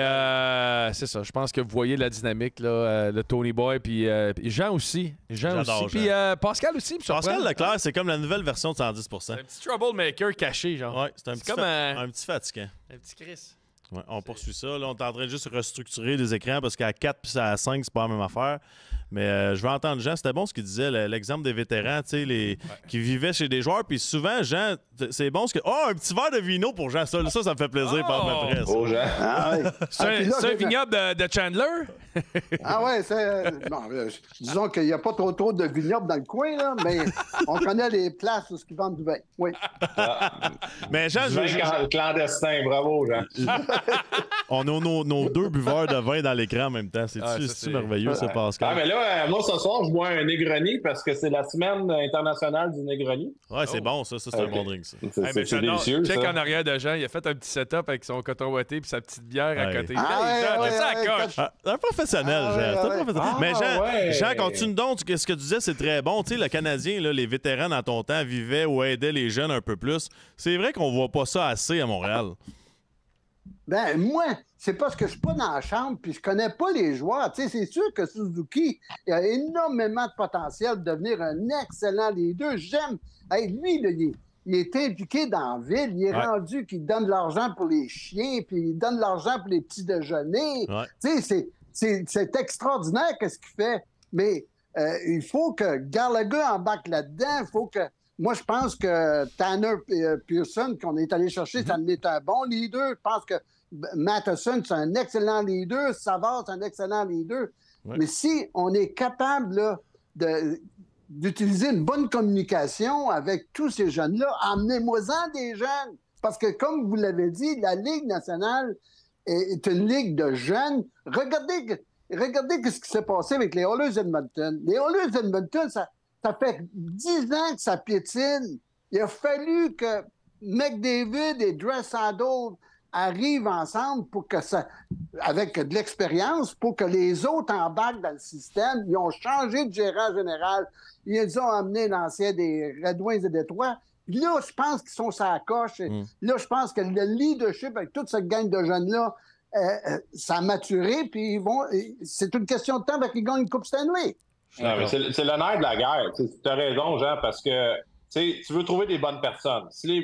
c'est ça. Je pense que vous voyez la dynamique, là, le Tony Boy, puis Jean aussi. Puis Pascal aussi. Pascal Leclerc, c'est comme la nouvelle version de 110 C'est un petit troublemaker caché, genre. Ouais, c'est un petit fatigant. Un petit Chris. Ouais, on poursuit ça. Là, on est en train de juste restructurer les écrans parce qu'à 4 puis à 5, c'est pas la même affaire. Mais je veux entendre Jean. C'était bon ce qu'il disait, l'exemple des vétérans qui vivaient chez des joueurs. Puis souvent, Jean, c'est bon ce que. Oh, un petit verre de vino pour Jean. Ça me fait plaisir par ma presse. Oh, Jean. C'est un vignoble de Chandler? Ah ouais, disons qu'il n'y a pas trop de vignobles dans le coin, là, mais on connaît les places où ils vendent du vin. Oui. Mais Jean, clandestin, bravo, Jean. On a nos deux buveurs de vin dans l'écran en même temps. C'est merveilleux, ça, Pascal. Ah, mais là, moi, ce soir, je bois un Negroni parce que c'est la semaine internationale du Negroni. Ouais, c'est bon, ça. C'est un bon drink, ça. C'est délicieux. Check en arrière de Jean, il a fait un petit setup avec son coton ouaté et sa petite bière à côté. Ça coche. La fois professionnel, Jean. ouais, C'est ouais. professionnel. Ah, Mais Jean, ouais. continue donc. Ce que tu disais, c'est très bon. Tu sais, le Canadien, là, les vétérans dans ton temps vivaient ou aidaient les jeunes un peu plus. C'est vrai qu'on voit pas ça assez à Montréal. Ben, moi, c'est parce que je suis pas dans la chambre puis je connais pas les joueurs. Tu sais, c'est sûr que Suzuki il a énormément de potentiel de devenir un excellent leader. J'aime. Hey, lui, là, il est impliqué dans la ville. Il est rendu qu'il donne de l'argent pour les chiens puis il donne de l'argent pour les petits déjeuners. Ouais. Tu sais, c'est extraordinaire qu'est-ce qu'il fait. Mais il faut que Gallagher embarque là-dedans. Il faut que... Moi, je pense que Tanner Pearson, qu'on est allé chercher, ça en est un bon leader. Je pense que Matheson, c'est un excellent leader. Savard, c'est un excellent leader. Ouais. Mais si on est capable là, d'utiliser une bonne communication avec tous ces jeunes-là, emmenez-moi-en des jeunes. Parce que, comme vous l'avez dit, la Ligue nationale est une ligue de jeunes. Regardez ce qui s'est passé avec les Oilers Edmonton. Les Oilers Edmonton, ça fait 10 ans que ça piétine. Il a fallu que McDavid et Draisaitl arrivent ensemble pour que ça, avec de l'expérience, pour que les autres embarquent dans le système. Ils ont changé de gérant général. Ils ont amené l'ancien des Red Wings de Détroit. Là, je pense qu'ils sont sur la coche. Là, je pense que le leadership avec toute cette gang de jeunes-là, ça a maturé, puis c'est une question de temps avant qu'ils gagnent une Coupe Stanley. Non, mais c'est le nerf de la guerre. Tu as raison, Jean, parce que tu veux trouver des bonnes personnes. Si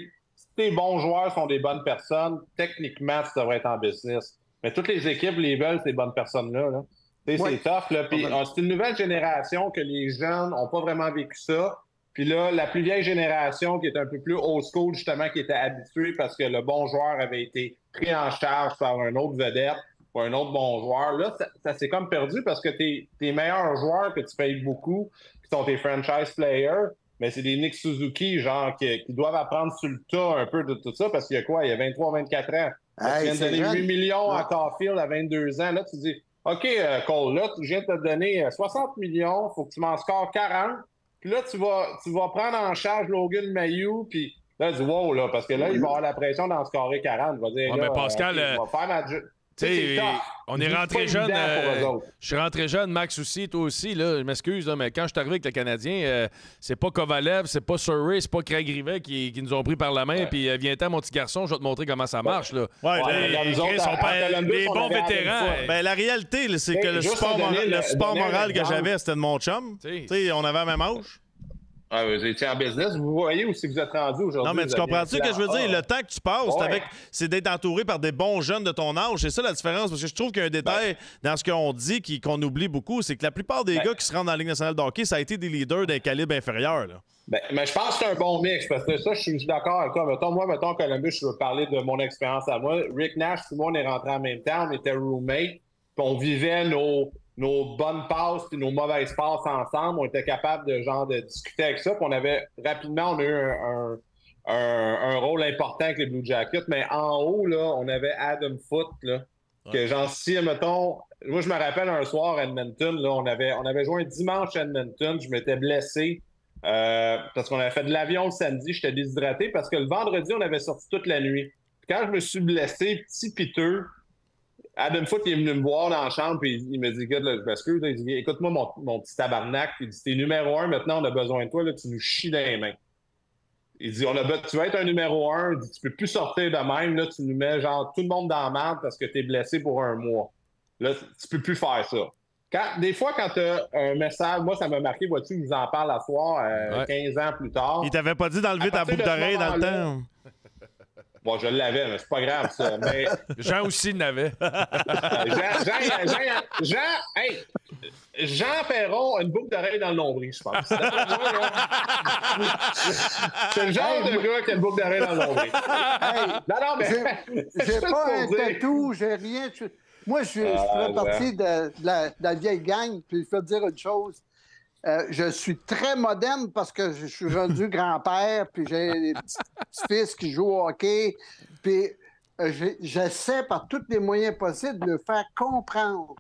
tes bons joueurs sont des bonnes personnes, techniquement, tu devrais être en business. Mais toutes les équipes les veulent, ces bonnes personnes-là. Là. C'est tough. Là. Puis, c'est une nouvelle génération que les jeunes n'ont pas vraiment vécu ça. Puis là, la plus vieille génération qui est un peu plus old school, justement, qui était habituée parce que le bon joueur avait été pris en charge par un autre vedette ou un autre bon joueur. Là, ça s'est comme perdu parce que tes meilleurs joueurs que tu payes beaucoup, qui sont tes franchise players, mais c'est des Nick Suzuki, genre, qui doivent apprendre sur le tas un peu de tout ça parce qu'il y a quoi? Il y a 23-24 ans. Hey, tu viens de donner 8 millions à Caulfield à 22 ans. Là, tu dis, OK, Cole, là, je viens de te donner 60 millions, il faut que tu m'en scores 40. Puis là, tu vas prendre en charge Logan Mayou, puis là, tu dis, wow, là, parce que là, il va avoir la pression d'en scorer 40. Il va dire, Ouais, là, mais Pascal, okay, va faire ma... T'sais, on est rentré jeune. Je Je suis rentré jeune, Max aussi, toi aussi. Là, je m'excuse, là, mais quand je suis arrivé avec le Canadien, c'est pas Kovalev, c'est pas Surrey, c'est pas Craig Rivet qui nous ont pris par la main. Puis viens-t'en, mon petit garçon, je vais te montrer comment ça marche. Là. Chris, sont pas des bons vétérans. Ben, la réalité, là, c'est que le support moral que j'avais, c'était de mon chum. T'sais, on avait la même âge. Ah, vous étiez en business, vous voyez où c'est que vous êtes rendu aujourd'hui. Non, mais tu comprends-tu ce que je veux dire? Le temps que tu passes, c'est d'être entouré par des bons jeunes de ton âge. C'est ça la différence. Parce que je trouve qu'il y a un détail dans ce qu'on dit qu'on oublie beaucoup, c'est que la plupart des gars qui se rendent dans la Ligue nationale de hockey, ça a été des leaders d'un calibre inférieur. Là. Mais je pense que c'est un bon mix, parce que ça, je suis d'accord avec toi. Mettons, Columbus, je veux parler de mon expérience à moi. Rick Nash, tout le monde est rentré en même temps, on était roommates, puis on vivait nos bonnes passes et nos mauvaises passes ensemble. On était capable de discuter avec ça. Puis on a eu un rôle important avec les Blue Jackets. Mais en haut, là, on avait Adam Foote, là, que si, mettons, moi, je me rappelle un soir à Edmonton, là, on avait joué un dimanche à Edmonton. Je m'étais blessé parce qu'on avait fait de l'avion le samedi. J'étais déshydraté parce que le vendredi, on avait sorti toute la nuit. Puis quand je me suis blessé, petit piteux, Adam Foote, il est venu me voir dans la chambre et il me dit, écoute, là, je m'excuse, il dit, écoute-moi mon petit tabarnak. Il dit, t'es numéro 1, maintenant on a besoin de toi, là, tu nous chies dans les mains. Il dit, tu vas être un numéro 1, il dit, tu peux plus sortir de même, là, tu nous mets genre tout le monde dans la merde parce que t'es blessé pour un mois. Là, tu peux plus faire ça. Des fois, quand tu as un message, moi, ça m'a marqué, vois-tu, je vous en parle à soir, 15 ans plus tard. Il t'avait pas dit d'enlever ta boucle d'oreille dans le temps? Bon, je l'avais, mais c'est pas grave, ça. Mais... Jean aussi l'avait. Jean Perron a une boucle d'oreille dans le nombril, je pense. C'est le genre de gars qui a une boucle d'oreille dans le nombril. Non, mais... J'ai pas un tatou, j'ai rien. Moi, je fais partie de la vieille gang, puis je peux te dire une chose. Je suis très moderne parce que je suis rendu grand-père, puis j'ai des petits-fils qui jouent au hockey, puis j'essaie par tous les moyens possibles de le faire comprendre.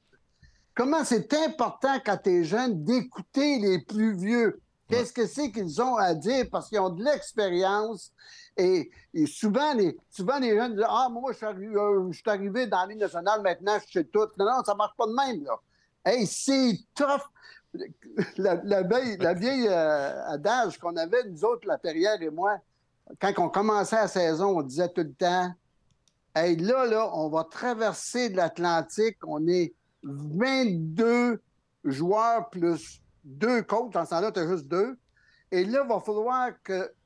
Comment c'est important quand t'es jeune d'écouter les plus vieux. Qu'est-ce que c'est qu'ils ont à dire? Parce qu'ils ont de l'expérience. Et souvent, les gens disent « Ah, moi, je suis arrivé dans la Ligue nationale, maintenant, je sais tout. » Non, ça ne marche pas de même, là. Hey, c'est tough. La vieille adage qu'on avait, nous autres, la Perrière et moi, quand on commençait la saison, on disait tout le temps « Hey, là, on va traverser de l'Atlantique. On est 22 joueurs plus 2 coachs. Dans ce temps-là, tu as juste 2. Et là, il va falloir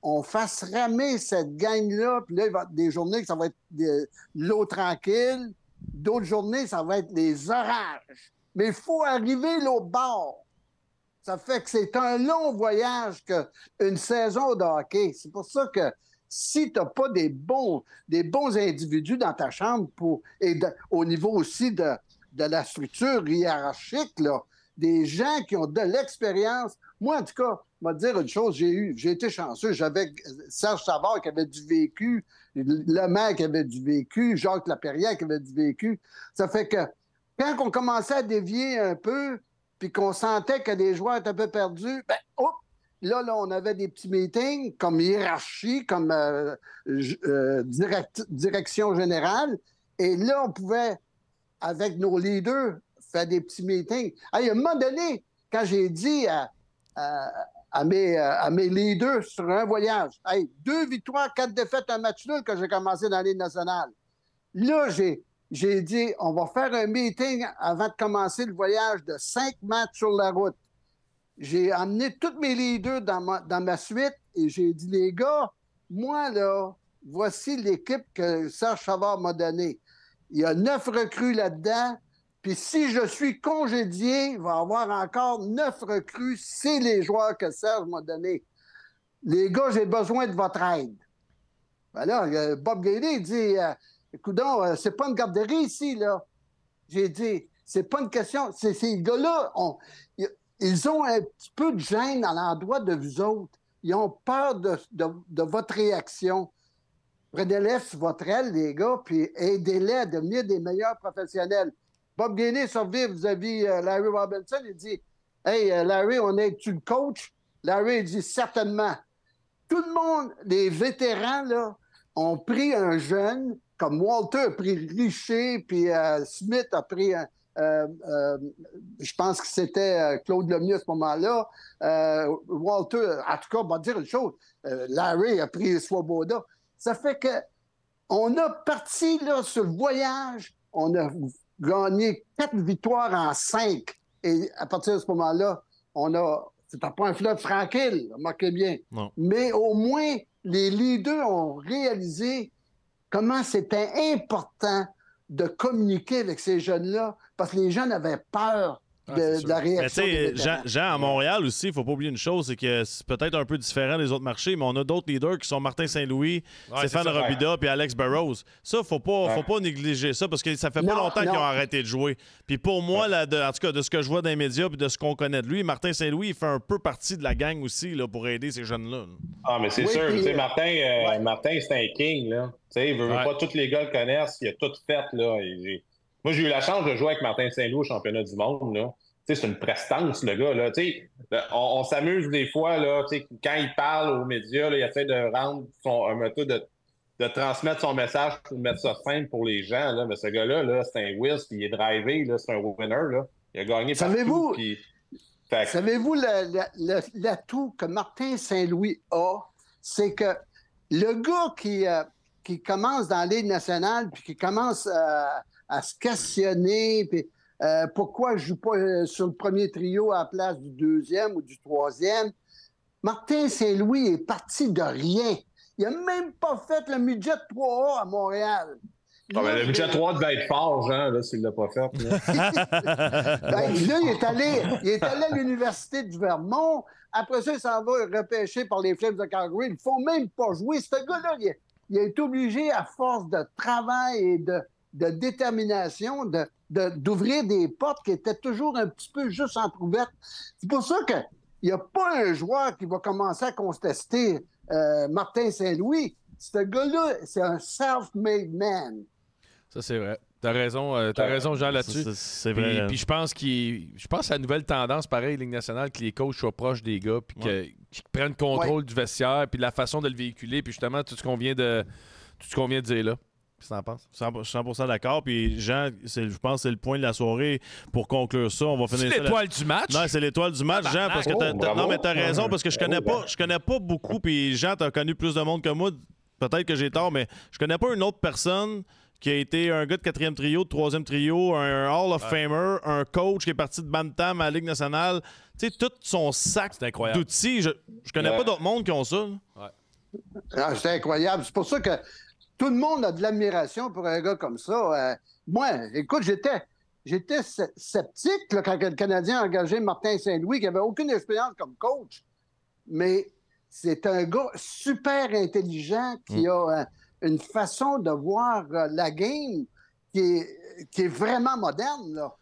qu'on fasse ramer cette gang-là. Puis là, il va être des journées que ça va être de l'eau tranquille. D'autres journées, ça va être des orages. Mais il faut arriver l'autre bord. Ça fait que c'est un long voyage qu'une saison de hockey. C'est pour ça que si tu n'as pas des bons individus dans ta chambre au niveau aussi de la structure hiérarchique, là, des gens qui ont de l'expérience. Moi, en tout cas, je vais te dire une chose, j'ai été chanceux. J'avais Serge Savard qui avait du vécu, Lemaire qui avait du vécu, Jacques Laperrière qui avait du vécu. Ça fait que quand on commençait à dévier un peu, puis qu'on sentait que les joueurs étaient un peu perdus, là, on avait des petits meetings comme hiérarchie, comme direction générale. Et là, on pouvait, avec nos leaders, faire des petits meetings. Hey, à un moment donné, quand j'ai dit à mes leaders sur un voyage, hey, 2 victoires, 4 défaites, un match nul quand j'ai commencé dans la Ligue nationale. Là, j'ai dit, on va faire un meeting avant de commencer le voyage de 5 matchs sur la route. J'ai amené tous mes leaders dans ma suite et j'ai dit, les gars, moi, là, voici l'équipe que Serge Savard m'a donnée. Il y a 9 recrues là-dedans. Puis si je suis congédié, il va y avoir encore 9 recrues. C'est les joueurs que Serge m'a donnés. Les gars, j'ai besoin de votre aide. Ben là, Bob Gainey dit, écoudons, c'est pas une garderie ici, là. J'ai dit, c'est pas une question. Ces gars-là, ils ont un petit peu de gêne à l'endroit de vous autres. Ils ont peur de votre réaction. Prenez-les sur votre aile, les gars, puis aidez-les à devenir des meilleurs professionnels. Bob Gainey survit vis-à-vis Larry Robinson. Il dit « Hey, Larry, on est-tu le coach? » Larry il dit « Certainement. » Tout le monde, les vétérans, là, ont pris un jeune, comme Walter a pris Richer, puis Smith a pris, je pense que c'était Claude Lemieux à ce moment-là. Walter, en tout cas, on va dire une chose, Larry a pris Swoboda. Ça fait que on a parti là, sur le voyage, on a gagné 4 victoires en 5. Et à partir de ce moment-là, c'était pas un fleuve tranquille, remarquez bien. Non. Mais au moins, les leaders ont réalisé comment c'était important de communiquer avec ces jeunes-là, parce que les jeunes avaient peur de la réaction. Mais tu sais, Jean, à Montréal aussi, il ne faut pas oublier une chose, c'est que c'est peut-être un peu différent des autres marchés, mais on a d'autres leaders qui sont Martin Saint-Louis, Stéphane Robida puis Alex Burrows. Ça, il ne faut pas négliger ça, parce que ça fait pas longtemps qu'ils ont arrêté de jouer. Puis pour moi, en tout cas, de ce que je vois dans les médias et de ce qu'on connaît de lui, Martin Saint-Louis, il fait un peu partie de la gang aussi là, pour aider ces jeunes-là. Ah, mais c'est sûr. Puis, Martin, c'est un king. Là. Il veut pas tous les gars le connaissent. Il a tout fait. Là. Moi, j'ai eu la chance de jouer avec Martin Saint-Louis au championnat du monde. Là. C'est une prestance, le gars. Là. On s'amuse des fois, là, quand il parle aux médias, là, il essaie de rendre un méthode de transmettre son message pour mettre ça simple pour les gens. Là. Mais ce gars-là, là, c'est un whiz, puis il est drivé, là, c'est un winner. Là. Il a gagné partout. Savez-vous l'atout que Martin Saint-Louis a? C'est que le gars qui commence dans la Ligue nationale puis qui commence à se questionner, puis pourquoi je ne joue pas sur le premier trio à la place du deuxième ou du troisième. Martin Saint-Louis est parti de rien. Il n'a même pas fait le midget 3A à Montréal. Le midget 3 devait être fort, Jean, là, s'il ne l'a pas fait. Là, il est allé à l'Université du Vermont. Après ça, il s'en va repêcher par les Flames de Calgary. Ils ne font même pas jouer. Ce gars-là, il est obligé, à force de travail et de détermination, d'ouvrir des portes qui étaient toujours un petit peu juste entrouvertes. C'est pour ça qu'il n'y a pas un joueur qui va commencer à contester Martin Saint-Louis. Ce gars-là, c'est un self-made man. Ça, c'est vrai. T'as raison, Jean, là-dessus. C'est vrai. Puis je pense à la nouvelle tendance, pareil, Ligue nationale, que les coachs soient proches des gars, puis qu'ils prennent contrôle du vestiaire, puis la façon de le véhiculer, puis justement, tout ce qu'on vient de dire là. Qu'est-ce que t'en penses? Je suis 100% d'accord. Puis Jean, je pense que c'est le point de la soirée pour conclure ça. On va finir c'est l'étoile du match? Non, c'est l'étoile du match, Jean, parce que non, mais t'as raison, parce que je connais pas beaucoup, puis Jean, t'as connu plus de monde que moi. Peut-être que j'ai tort, mais je connais pas une autre personne qui a été un gars de 4e trio, de 3e trio, un Hall of Famer, un coach qui est parti de Bantam à la Ligue nationale. Tu sais, tout son sac d'outils. Je connais pas d'autres mondes qui ont ça. C'est incroyable. C'est pour ça que tout le monde a de l'admiration pour un gars comme ça. Moi, écoute, j'étais sceptique là, quand le Canadien a engagé Martin Saint-Louis, qui n'avait aucune expérience comme coach. Mais c'est un gars super intelligent qui a une façon de voir la game qui est vraiment moderne, là.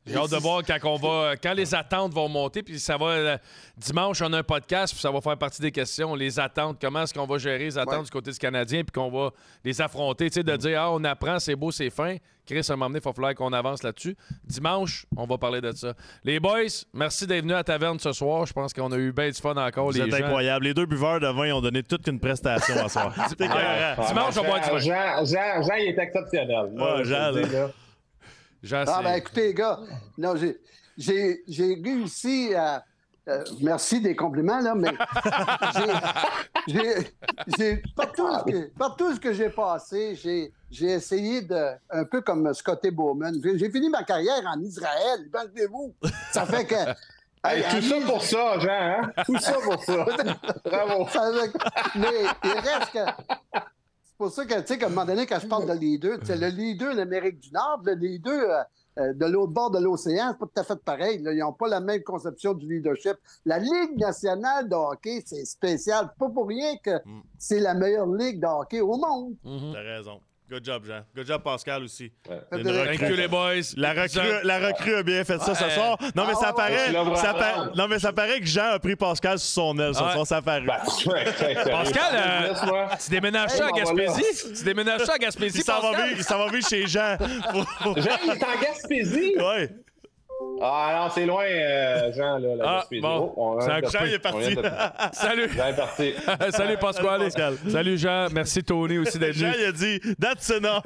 J'ai hâte de voir quand les attentes vont monter, puis ça va dimanche, on a un podcast, puis ça va faire partie des questions. Les attentes, comment est-ce qu'on va gérer les attentes du côté du Canadien, puis qu'on va les affronter, tu sais, de dire on apprend, c'est beau, c'est fin. Chris, à un moment donné, il va falloir qu'on avance là-dessus. Dimanche, on va parler de ça. Les boys, merci d'être venus à la taverne ce soir. Je pense qu'on a eu bien du fun encore. C'est incroyable. Les deux buveurs de vin ont donné toute une prestation ce soir. Dimanche, on va boire du vin. Jean, il est exceptionnel. Écoutez, les gars, non, j'ai réussi à... merci des compliments, là, mais partout ce que j'ai passé, j'ai essayé de... Un peu comme Scotty Bowman. J'ai fini ma carrière en Israël, imaginez-vous. Ça fait que... tout ça pour ça, Jean, hein? Tout ça pour ça. Bravo. Mais il reste que... C'est pour ça que, tu sais, qu'à un moment donné, quand je parle de leader, le leader d'Amérique du Nord, le leader de l'autre bord de l'océan, c'est pas tout à fait pareil. Là. Ils n'ont pas la même conception du leadership. La Ligue nationale de hockey, c'est spécial. Pas pour rien que c'est la meilleure ligue de hockey au monde. T'as raison. Good job, Jean. Good job, Pascal, aussi. Thank you, les boys. La recrue a bien fait ça ce soir. Non, mais ça paraît que Jean a pris Pascal sous son aile ce soir. Ça paraît. Pascal, tu déménages ça à Gaspésie? Tu déménages ça à Gaspésie, Pascal? Il s'en va vivre chez Jean. Jean, il est en Gaspésie? Oui. Ah non, c'est loin, Jean, là, la Gaspésie. Bon. Jean, il est parti. Salut. Jean est parti. Salut, Pascal. Salut, Jean. Merci, Tony, aussi d'être venu. Jean, il a dit « That's enough ».